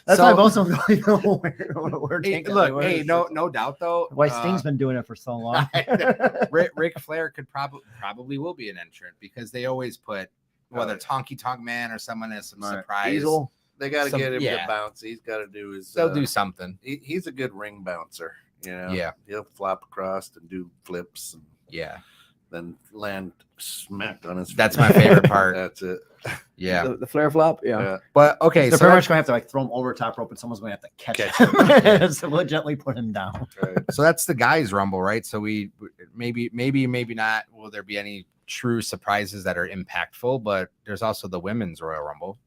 That's So- why most of them don't wear Hey, tank look, underwear. hey, no doubt though. Why Sting's been doing it for so long. Ric Flair could probably will be an entrant because they always put whether it's Honky Tonk Man or someone has some Right. surprise. Diesel. They got to Some- get him yeah. to bounce. He's got to do his. They'll do something. He's a good ring bouncer. You know. Yeah. He'll flop across and do flips. And, Yeah. then land smacked on his. That's my favorite part. That's it. Yeah. The flare flop. Yeah. But okay, They're so pretty much gonna have to like throw him over top rope, and someone's gonna have to catch him. So we'll gently put him down. Right. so that's the guys' rumble, right? So we maybe not. Will there be any true surprises that are impactful? But there's also the women's Royal Rumble.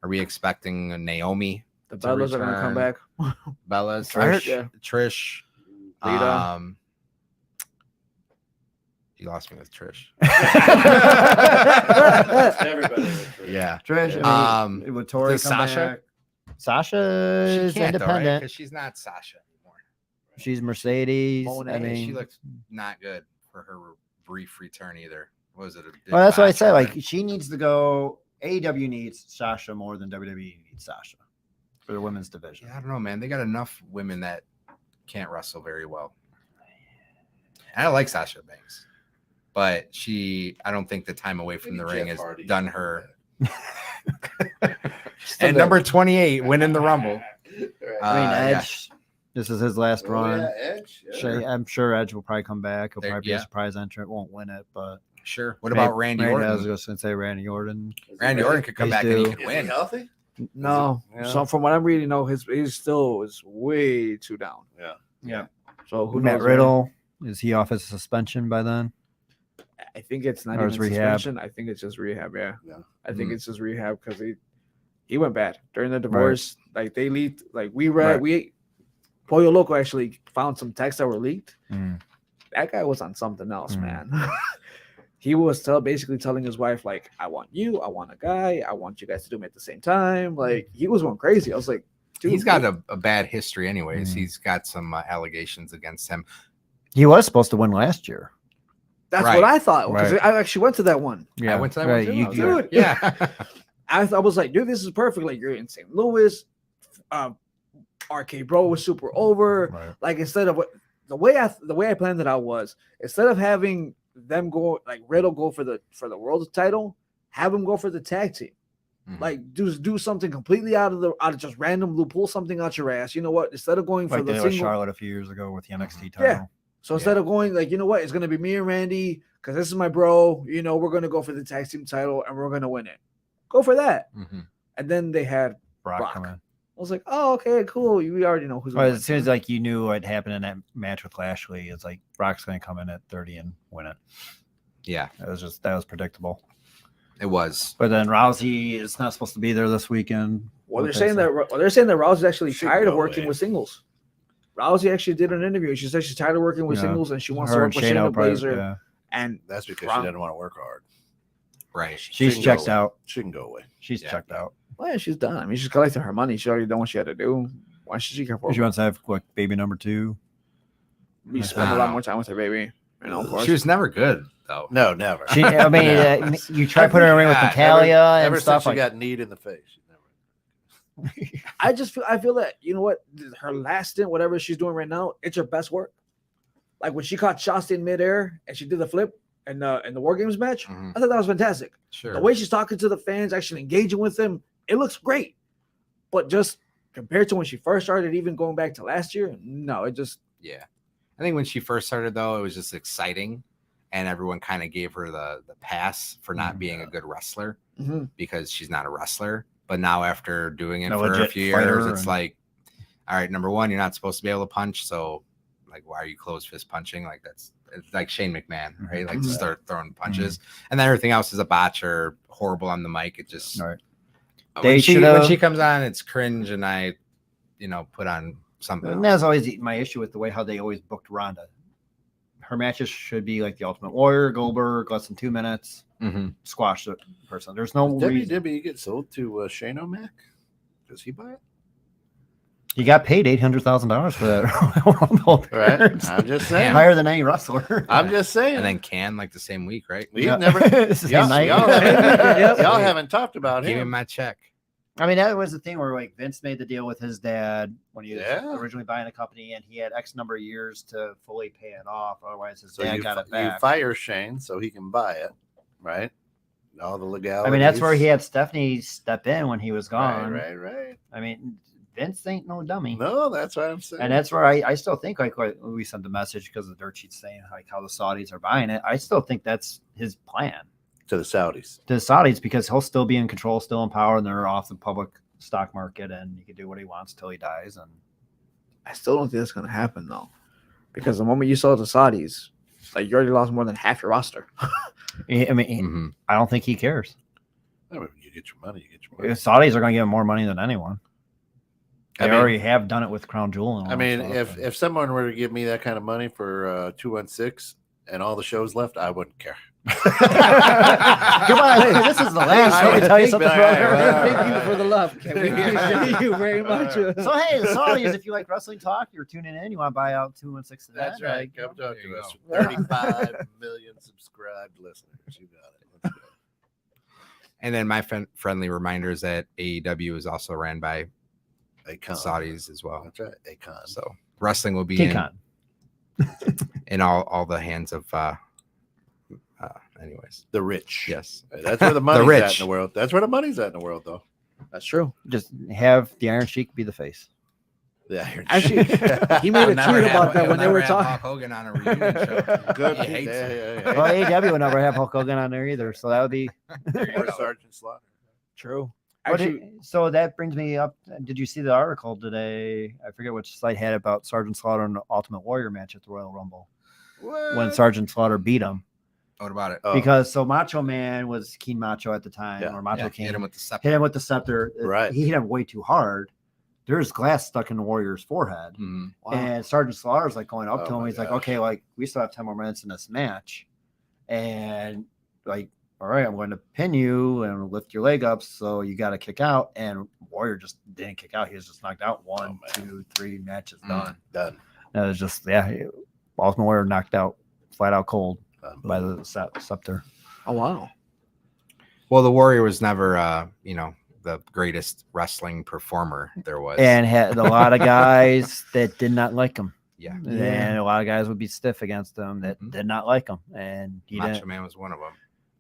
Are we expecting Naomi? The Bellas are gonna come back. Bellas, Trish, Lita. You lost me with Trish. Everybody. Yeah. Trish, would Tori does come Sasha? back? Sasha is independent. Because she's not Sasha anymore. She's Mercedes. Monet. I mean, She looked not good for her brief return either. What was it? well, that's what I say. Like, she needs to go. AEW needs Sasha more than WWE needs Sasha for the women's division. Yeah, I don't know, man. They got enough women that can't wrestle very well. And I like Sasha Banks, but I don't think the time away from the ring has done her. And number 28 winning the Rumble. I mean, Edge. This is his last run. Yeah, Edge. Yeah. I'm sure Edge will probably come back. He'll There- probably be yeah. a surprise entrant. Won't win it, but Sure. What about Randy Orton? I was just gonna say Randy Orton. Randy Orton could come He's back and he due. could Is he win. healthy? No. Yeah. So from what I'm reading, no, he's still is way too down. Yeah. So who Matt knows? Riddle, is he off his suspension by then? I think it's not Or even it's rehab. suspension. I think it's just rehab. Yeah. Yeah. I think it's just rehab because he went bad during the divorce. Like they leaked. Like we read. Pollo Loco actually found some texts that were leaked. That guy was on something else, man. He was basically telling his wife, like, I want you, I want a guy, I want you guys to do them at the same time. Like, he was going crazy. I was like, dude, He's got a bad history anyways. He's got some allegations against him. He was supposed to win last year. that's Right. what I thought. Because Right. I actually went to that one. Yeah, I went to that right, one too. you- I was you- like, yeah. I was like, dude, this is perfect. Like, you're in St. Louis. RK Bro was super over. Right. Like, instead of the way I planned it out was, instead of having them go like Riddle go for the world title, have him go for the tag team. Like do something completely out of just random, pull something out your ass. You know what? Instead of going for Like the they did with single, Charlotte a few years ago with the NXT title. Yeah. So instead of going like, you know what, it's gonna be me and Randy because this is my bro. You know, we're gonna go for the tag team title and we're gonna win it. Go for that. And then they had Brock. come in. I was like, oh, okay, cool. We already know who's. Well, gonna as soon as like you knew what happened in that match with Lashley, it's like Brock's going to come in at 30 and win it. Yeah, That was predictable. it was. But then Rousey is not supposed to be there this weekend. Well, they're saying that Rousey's actually Should tired of go working away. with singles. Rousey actually did an interview. She said she's tired of working with Yeah. singles and she wants to Her work and with Shayna probably- Baszler. yeah. And That's because Brock- she doesn't want to work hard. Right. She's She can go checked away. out. She can go away. She's Yeah. checked out. well, yeah, she's done. I mean, she's collected her money. She already done what she had to do. Why should she care for? She wants to have like baby number 2. We spend a lot more time with her baby. You know, of course. She was never good though. No, never. She, I mean, No. you try putting her in with Yeah, Natalia and Ever stuff since she like got kneed in the face. She never. I feel that, you know what, her last stint, whatever she's doing right now, it's her best work. Like when she caught Shasta in midair and she did the flip in the War Games match, Mhm. I thought that was fantastic. Sure. The way she's talking to the fans, actually engaging with them, it looks great. But just compared to when she first started, even going back to last year, no, it just Yeah. I think when she first started though, it was just exciting. And everyone kind of gave her the pass for not being a good wrestler because she's not a wrestler. But now after doing it A for a legit few years, fighter it's and- like, all right, number one, you're not supposed to be able to punch. So like, why are you closed fist punching? Like it's like Shane McMahon, right? Like to start throwing punches. And then everything else is a botch or horrible on the mic. It just, Right. when They she should've- comes on, it's cringe. And I, put on something And else. that's always my issue with the way how they always booked Ronda. Her matches should be like the Ultimate Warrior, Goldberg, less than 2 minutes, squash the person. There's no reason. WWE get sold to Shane O'Mac? Does he buy it? He got paid $800,000 for that Rumble Right. appearance. I'm just saying. Higher than any wrestler. I'm just saying. And then Can like the same week, right? We've Yeah. never. It's the same y'all, night. y'all haven't talked about Give him him. my check. I mean, that was the thing where like Vince made the deal with his dad when he was Yeah. originally buying the company, and he had X number of years to fully pay it off. Otherwise, his So dad you, got it you back. fire Shane so he can buy it, right? All the legalities. I mean, that's where he had Stephanie step in when he was gone. Right. I mean, Vince ain't no dummy. No, that's what I'm saying. And that's where I still think, like we sent the message because the dirt sheet's saying like how the Saudis are buying it. I still think that's his plan to the Saudis. To the Saudis, because he'll still be in control, still in power, and they're off the public stock market, and he can do what he wants till he dies. And I still don't think that's going to happen though, because the moment you sell to Saudis, like you already lost more than half your roster. I mean, I don't think he cares. I mean, you get your money. The Saudis are going to give him more money than anyone. They already have done it with Crown Jewel. And all I mean, that if someone were to give me that kind of money for 216 and all the shows left, I wouldn't care. Come on, hey, this is the last. Let me tell you something, brother. Thank you for the love, Kevin. Thank you very much. So hey, the Saudis, if you like wrestling talk, you're tuning in. You want to buy out 216? That's right. Come talk to us. 35 million subscribed listeners. You got it. Let's go. And then my friendly reminder is that AEW is also ran by Saudis as well. That's right. Akon. So wrestling will be in all the hands of anyways. The rich. Yes. That's where the money's at in the world. That's where the money's at in the world, though. That's true. Just have the Iron Sheik be the face. The Iron Actually, he made a tweet about that when they were talking. Hulk Hogan on a reunion show. Good. He hates it. Well, AEW would never have Hulk Hogan on there either, so that would be Sergeant Slaughter. True. Actually, so that brings me up. Did you see the article today? I forget which site had about Sergeant Slaughter and the Ultimate Warrior match at the Royal Rumble. What? When Sergeant Slaughter beat him. What about it? Because Macho Man was King Macho at the time, or Macho King hit him with the scepter. Right. He hit him way too hard. There's glass stuck in the Warrior's forehead. Mm-hmm. Wow. And Sergeant Slaughter's like going up to him. He's like, okay, like we still have 10 more minutes in this match. And like, all right, I'm going to pin you and lift your leg up. So you got to kick out. And Warrior just didn't kick out. He was just knocked out. 1, 2, 3 matches done. Done. And it was just, Ultimate Warrior knocked out flat out cold by the scepter. Oh, wow. Well, the Warrior was never, the greatest wrestling performer there was. And had a lot of guys that did not like him. Yeah. And a lot of guys would be stiff against him that did not like him. And Macho Man was one of them.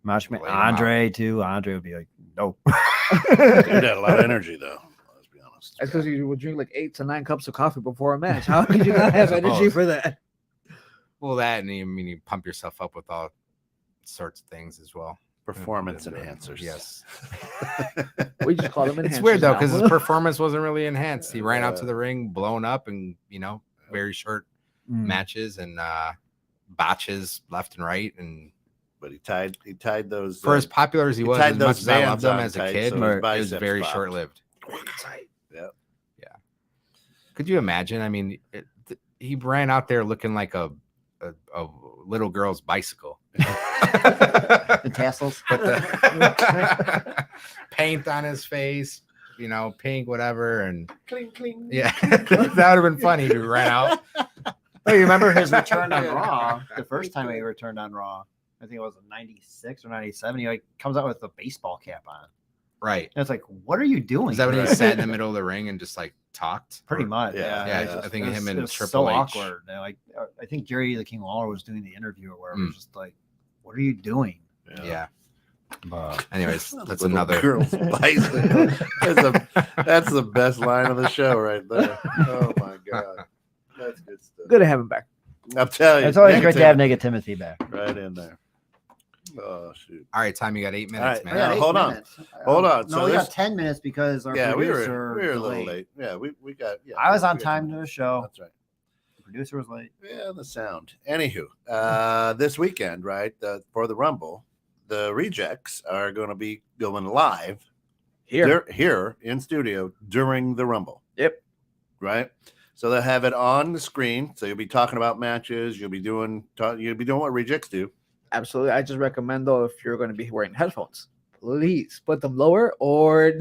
Macho Man, Andre too. Andre would be like, nope. Dude had a lot of energy, though. Let's be honest. That's because you would drink like 8 to 9 cups of coffee before a match. How could you not have energy for that? Well, that, and you pump yourself up with all sorts of things as well. Performance enhancers. Yes. We just call them enhancers. It's weird though, because his performance wasn't really enhanced. He ran out to the ring blown up, and very short matches and botches left and right. And but he tied those for as popular as he was, as much as I loved him as a kid, so it was very short lived. Yeah. Could you imagine? I mean, he ran out there looking like a little girl's bicycle. The tassels, but the paint on his face, pink, whatever, and cling, cling. Yeah, that would have been funny if he ran out. Oh, you remember his return on Raw? The first time he returned on Raw, I think it was 96 or 97. He comes out with a baseball cap on. Right. And it's like, what are you doing? Is that when he sat in the middle of the ring and just talked? Pretty much. Yeah. I think him and Triple so H. Awkward. Like, I think Jerry the King Lawler was doing the interview or whatever. It was just like, what are you doing? Yeah. Anyways, that's another girl's bicycle. That's the best line of the show right there. Oh my god, that's good stuff. Good to have him back. I'm telling you, it's always great to have Nigga Timothy back. Right in there. Oh shoot! All right, Tom, you got 8 minutes, man. Yeah, hold on. No, so we got 10 minutes because our producer we were a little late. Yeah, we got. Yeah, I was on time to the show. That's right. The producer was late. Yeah, the sound. Anywho, this weekend, right, for the Rumble, the Rejects are going to be going live here in studio during the Rumble. Yep. Right. So they'll have it on the screen. So you'll be talking about matches. You'll be doing what Rejects do. Absolutely. I just recommend though, if you're going to be wearing headphones, please put them lower or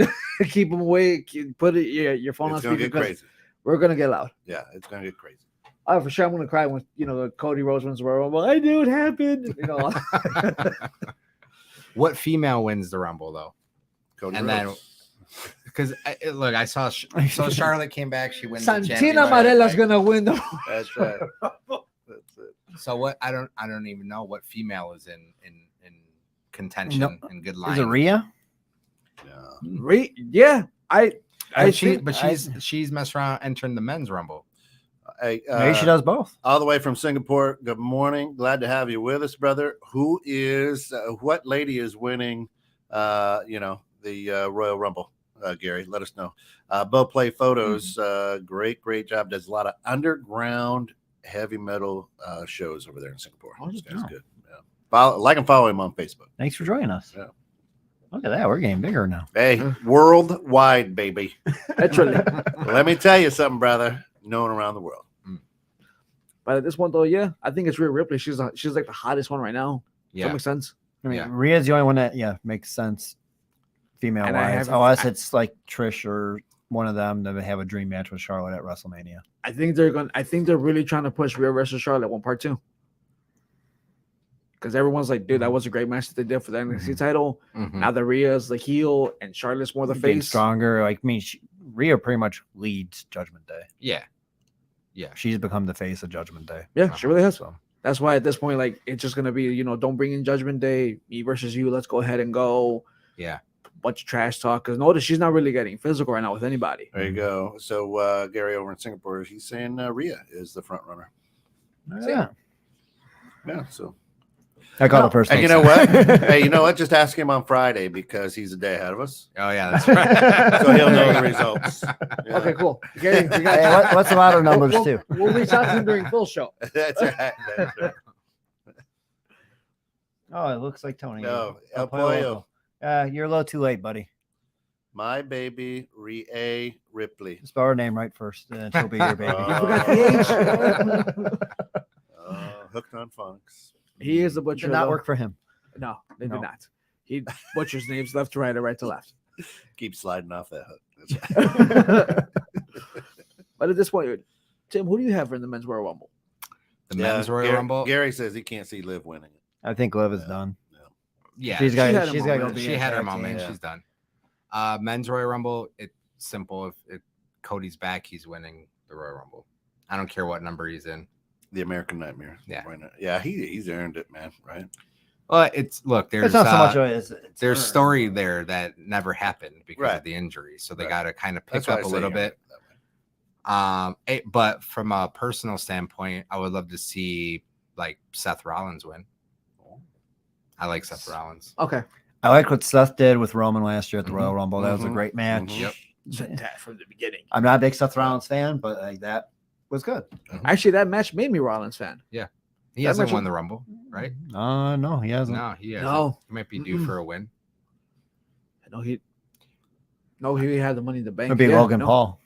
keep them away. Put your phone on speaker. It's going to get crazy. We're going to get loud. Yeah, it's going to get crazy. Oh, for sure. I'm going to cry when the Cody Rhodes wins the Royal Rumble. I knew it happened. What female wins the Rumble though? Cody and Rhodes. Then because I saw Charlotte came back. She wins. Santina Marella's going to win the. That's right. That's it. So what? I don't even know what female is in contention and good line. Is it Rhea? Yeah. Yeah. She's messed around entering the men's rumble. Hey, Maybe she does both. all the way from Singapore. Good morning. Glad to have you with us, brother. Who is what lady is winning? The Royal Rumble. Gary, let us know. Bo Play Photos. Great job. Does a lot of underground heavy metal shows over there in Singapore. This guy's good. Yeah. Like and follow him on Facebook. Thanks for joining us. Yeah. Look at that. We're getting bigger now. Hey, worldwide, baby. Literally. Let me tell you something, brother. Known around the world. But at this point, though, yeah, I think it's Rhea Ripley. She's like the hottest one right now. Yeah, that makes sense. I mean, Rhea's the only one that makes sense. Female wise, unless it's like Trish or one of them that would have a dream match with Charlotte at WrestleMania. I think they're really trying to push Rhea versus Charlotte part 2. Because everyone's like, dude, that was a great match that they did for the NXT title. Now that Rhea's the heel and Charlotte's more the face. Stronger. Like, I mean, Rhea pretty much leads Judgment Day. Yeah. She's become the face of Judgment Day. Yeah, she really has. So that's why at this point, like, it's just gonna be, don't bring in Judgment Day, me versus you. Let's go ahead and go. Yeah. Bunch of trash talk. Because notice she's not really getting physical right now with anybody. There you go. So Gary over in Singapore, he's saying Rhea is the front runner. Yeah. So I call the person. And you know what? Hey, you know what? Just ask him on Friday because he's a day ahead of us. Oh yeah, that's right. So he'll know the results. Yeah. Okay, cool. Gary, what's the lotto numbers too? We'll reach out to him during Phil's show. That's right. Oh, it looks like Tony. No, El Pollo. You're a little too late, buddy. My baby, Rhea Ripley. Spell her name right first, and she'll be your baby. You forgot the age. Hooked on Funks. He is the butcher. Did not work for him. No, they did not. He butchers names left to right or right to left. Keep sliding off that hook. But at this point, Tim, who do you have for in the men's Royal Rumble? The men's Royal Rumble. Gary says he can't see Liv winning it. I think Liv is done. Yeah, she's got to go. She had her moment. She's done. Men's Royal Rumble. It's simple. If Cody's back, he's winning the Royal Rumble. I don't care what number he's in. The American Nightmare. Yeah. Yeah, he's earned it, man. Right. Well, there's not so much there's story there that never happened because of the injury. So they got to kind of pick up a little bit. But from a personal standpoint, I would love to see like Seth Rollins win. I like Seth Rollins. Okay. I like what Seth did with Roman last year at the Royal Rumble. That was a great match. Yep. Said that from the beginning. I'm not a big Seth Rollins fan, but like that was good. Actually, that match made me Rollins fan. Yeah. He hasn't won the Rumble, right? No, he hasn't. No, he hasn't. No. He might be due for a win. No, he had the Money in the Bank. It'd be Logan Paul.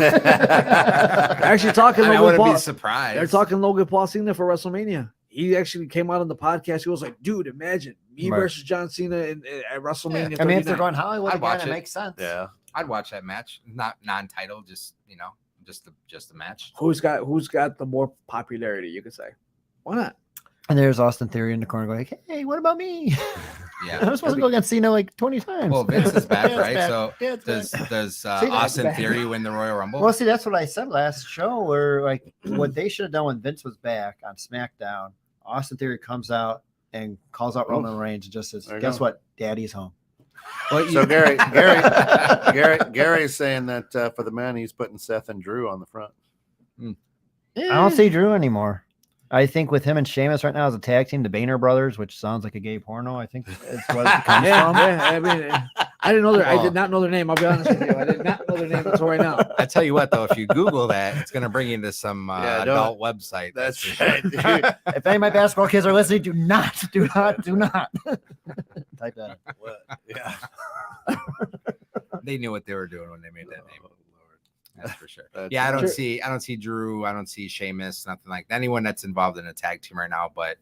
Actually, talking Logan I wouldn't Paul. be surprised. They're talking Logan Paul Cena for WrestleMania. He actually came out on the podcast. He was like, "Dude, imagine me versus John Cena at WrestleMania." Yeah. I mean, if they're going Hollywood again, it makes sense. Yeah, I'd watch that match. Not non-title, just just the match. Who's got the more popularity? You could say, why not? And there's Austin Theory in the corner going, "Hey, what about me? Yeah, I was supposed to go against Cena like 20 times." Well, Vince is back, Yeah, right? back. So Yeah, does Austin Theory win the Royal Rumble? Well, see, that's what I said last show. Where like what they should have done when Vince was back on SmackDown, Austin Theory comes out and calls out Roman Reigns and just says, "Guess what? Daddy's home." Well, so Gary's saying that for the men, he's putting Seth and Drew on the front. I don't see Drew anymore. I think with him and Sheamus right now as a tag team, the Boehner brothers, which sounds like a gay porno, I think it's what it comes from. Yeah, I mean, I did not know their name. I'll be honest with you. I did not know their name until right now. I tell you what, though, if you Google that, it's going to bring you to some adult website. That's right. dude. If any of my basketball kids are listening, do not type that. Yeah. They knew what they were doing when they made that name. That's for sure. That's I don't see Drew. I don't see Sheamus. Nothing like that. Anyone that's involved in a tag team right now. But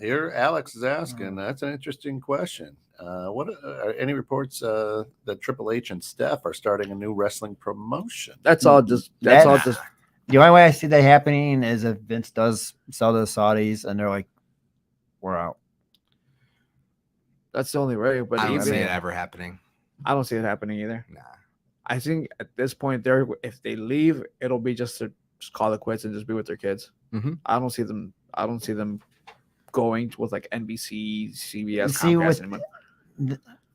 here Alex is asking. That's an interesting question. What are any reports that Triple H and Steph are starting a new wrestling promotion? That's all just. The only way I see that happening is if Vince does sell to the Saudis and they're like, "We're out." That's the only way. But I don't see it ever happening. I don't see it happening either. Nah. I think at this point, if they leave, it'll be just to just call it quits and just be with their kids. Mm-hmm. I don't see them going with like NBC, CBS, See, Comcast anymore.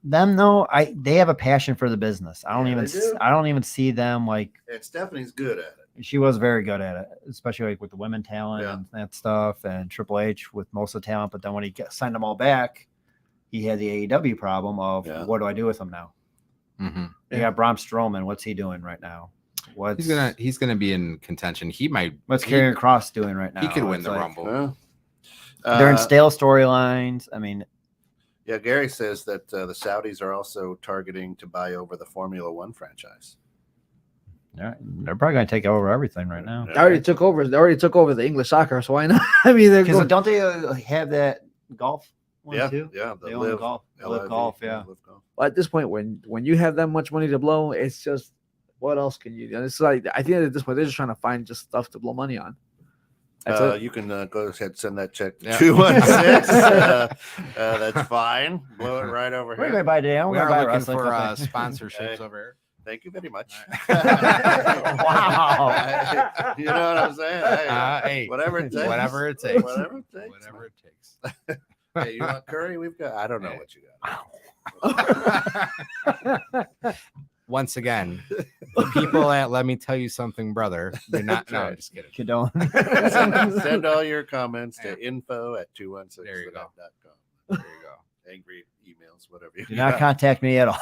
them though, they have a passion for the business. I don't Yeah, even see them like. And Stephanie's good at it. She was very good at it, especially like with the women talent Yeah. and that stuff, and Triple H with most of the talent. But then when he signed them all back, he had the AEW problem of what do I do with them now? Mm-hmm. You got Braun Strowman. What's he doing right now? He's gonna be in contention. He might. What's Karrion Kross doing right now? He could win It's the like, Rumble. They're in stale storylines. I mean, yeah, Gary says that the Saudis are also targeting to buy over the Formula One franchise. they're probably going to take over everything right now. They already took over. They already took over the English soccer, so why not? I mean, Because don't they have that golf one Yeah, too? yeah. They own golf. Live golf, yeah. Live golf. Well, at this point, when you have that much money to blow, it's just what else can you do? And it's like I think at this point they're just trying to find just stuff to blow money on. You can go ahead and send that check to 216. That's fine. Blow it right over We're here. going to buy today. We are looking for sponsorships over here. Thank you very much. Wow. You know what I'm saying? Hey, whatever it takes. Whatever it takes. Whatever it takes. Whatever it takes. Hey, you want curry? We've got. I don't know what you got. Once again, the people at Let Me Tell You Something, Brother, do not. No, I'm just kidding. Condone. Send all your comments to info@216. There you go. There you go. Angry emails, whatever you Do not contact me at all.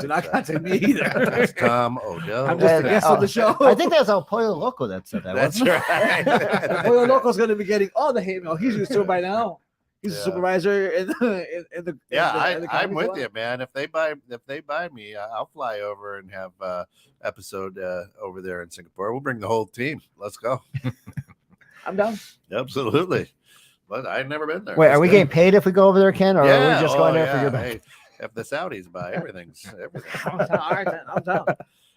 Do not contact me either. That's Tom Odell. I'm just a guest on the show. I think that's El Pollo Loco that said that. That's wasn't it? right. Pollo Loco's going to be getting all the hate mail. He's used to it by now. He's a supervisor in the I'm with club. you, man. If they buy me, I'll fly over and have episode over there in Singapore. We'll bring the whole team. Let's go. I'm down. Absolutely. But I've never been there. Wait, are we getting paid if we go over there, Ken, or are we just going there for your back? Hey, if the Saudis buy, everything's everything. All right, then. I'm down.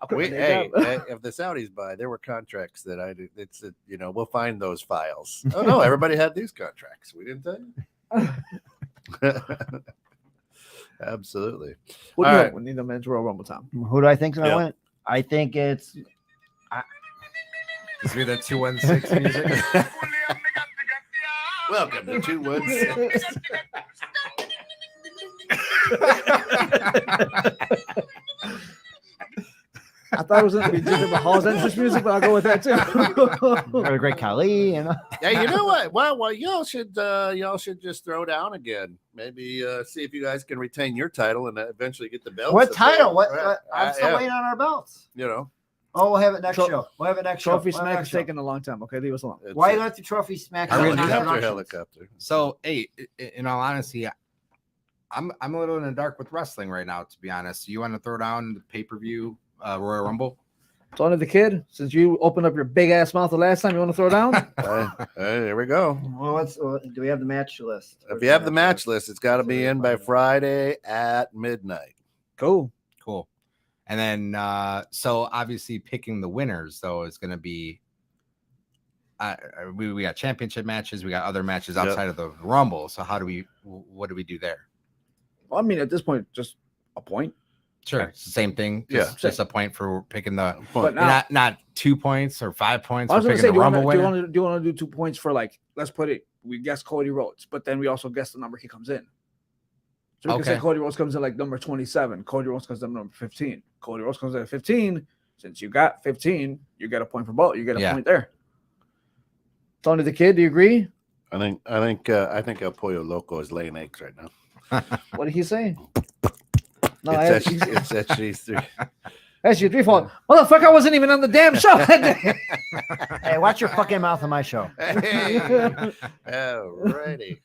I'll quit my day job. If the Saudis buy, there were contracts that I did. It's we'll find those files. Oh no, everybody had these contracts. We didn't tell you. Absolutely. What do All you right. have? We need the men's Royal Rumble time. Who do I think's going to Yeah. win? I think it's Is we the 216 music? Welcome to 216. I thought it was going to be Jinder Mahal's entrance music, but I'll go with that too. or Great Khali. You know? Yeah, you know what? Well, y'all should just throw down again. Maybe see if you guys can retain your title and eventually get the belt. What title? I'm still waiting on our belts. Oh, we'll have it next show. We'll have it next Trophy show. smack is taking a long time. Okay, leave us alone. Why you let the trophy smack? Are we gonna do that? Helicopter. So, hey, in all honesty, I'm a little in the dark with wrestling right now. To be honest, you want to throw down the pay-per-view Royal Rumble? Tony the Kid, since you opened up your big ass mouth the last time, you want to throw down? There we go. Well, do we have the match list? If you have the match list, it's got to be in by Friday at midnight. Cool. And then, so obviously picking the winners, though, is going to be we got championship matches. We got other matches outside of the Rumble. So what do we do there? Well, I mean, at this point, just a point. Sure. It's the same thing. Just a point for picking the But now, not 2 points or 5 points I was for going to picking say, the Rumble winner. do you want to do 2 points for, like, let's put it, we guess Cody Rhodes, but then we also guess the number he comes in. So we can say Cody Rhodes comes in like number 27. Cody Rhodes comes in number 15. Cody Rhodes comes in at 15. Since you got 15, you get a point for both. You get a point there. Tony the Kid, do you agree? I think El Pollo Loco is laying eggs right now. What did he say? No, it's actually three. That's your 3 fault. Motherfucker, I wasn't even on the damn show. Hey, watch your fucking mouth on my show. Hey, alrighty.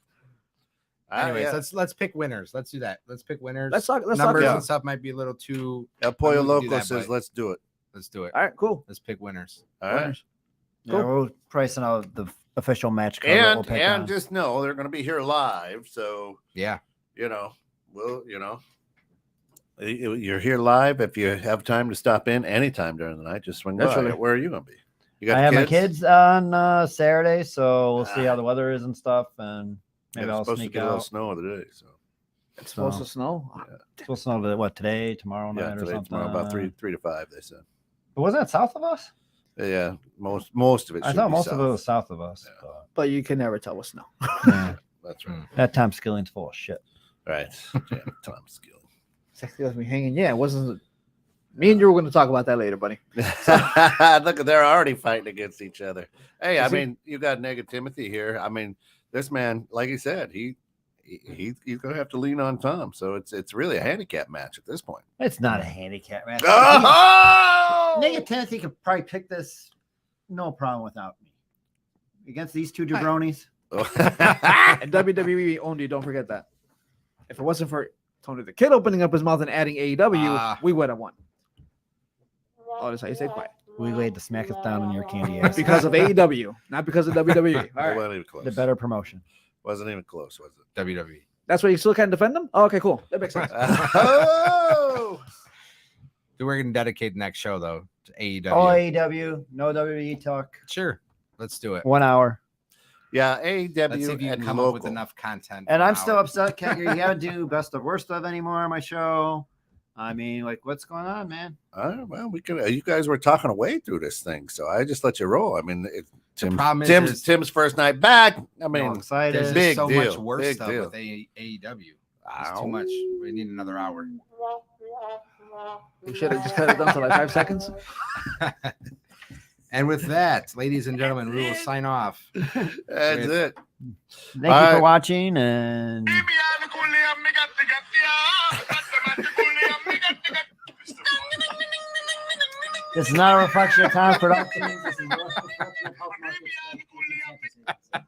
Anyways, let's pick winners. Let's do that. Let's pick winners. Let's talk numbers and stuff might be a little too. El Pollo Loco says, "Let's do it." Let's do it. All right, cool. Let's pick winners. All right. Yeah, we're pricing out the official match card. And just know they're going to be here live, so yeah, you're here live. If you have time to stop in anytime during the night, just swing by. Where are you going to be? You got I have my kids on Saturday, so we'll see how the weather is and stuff, and maybe I'll supposed sneak to get out. a little snow today, so it's supposed to snow. It's supposed to snow what today, tomorrow night, or something. Tomorrow, about 3 to 5. They said. But wasn't that south of us? Yeah, most of it. I thought most of it was south of us. Yeah. But you can never tell with snow. Yeah. That's right. That Tom Skilling's full of shit. Right. Damn, Tom Skill. Sexy left me hanging. Yeah, it wasn't. Me and you were going to talk about that later, buddy. Look, they're already fighting against each other. Hey, I See? mean, you got Negative Timothy here. I mean, this man, like he said, he's gonna have to lean on Tom. So it's really a handicap match at this point. It's not a handicap match. Oh! Negative Tennessee could probably pick this, no problem without me. Against these two jabronis. And WWE owned you. Don't forget that. If it wasn't for Tony the Kid opening up his mouth and adding AEW, we would have won. Oh, that's how you say quiet. We laid the smack us down on your candy ass. Because of AEW, not because of WWE. All It right. wasn't even close. The better promotion. Wasn't even close, was it? WWE. That's why you still can't defend them? Oh, okay, cool. That makes sense. Oh! We're gonna dedicate the next show though to AEW. All AEW, no WWE talk. Sure, let's do it. 1 hour. Yeah, Let's see AEW if you can and come local. up with enough content. And for I'm an still hour. upset, Kegger. You gotta do best of worst of anymore on my show. I mean, like, what's going on, man? Well, we could. You guys were talking away through this thing, so I just let you roll. I mean, problem is Tim's first night back. I mean, I'm excited. There's Big just so deal, much worse big stuff deal. with AEW. It's Ow. too much. We need another hour. You should have just cut it down to like 5 seconds. And with that, ladies and gentlemen, we will sign off. That's it. Thank you All for right. watching, and this is not a reflection of Tom Productions. This is a reflection of House Market Strategy.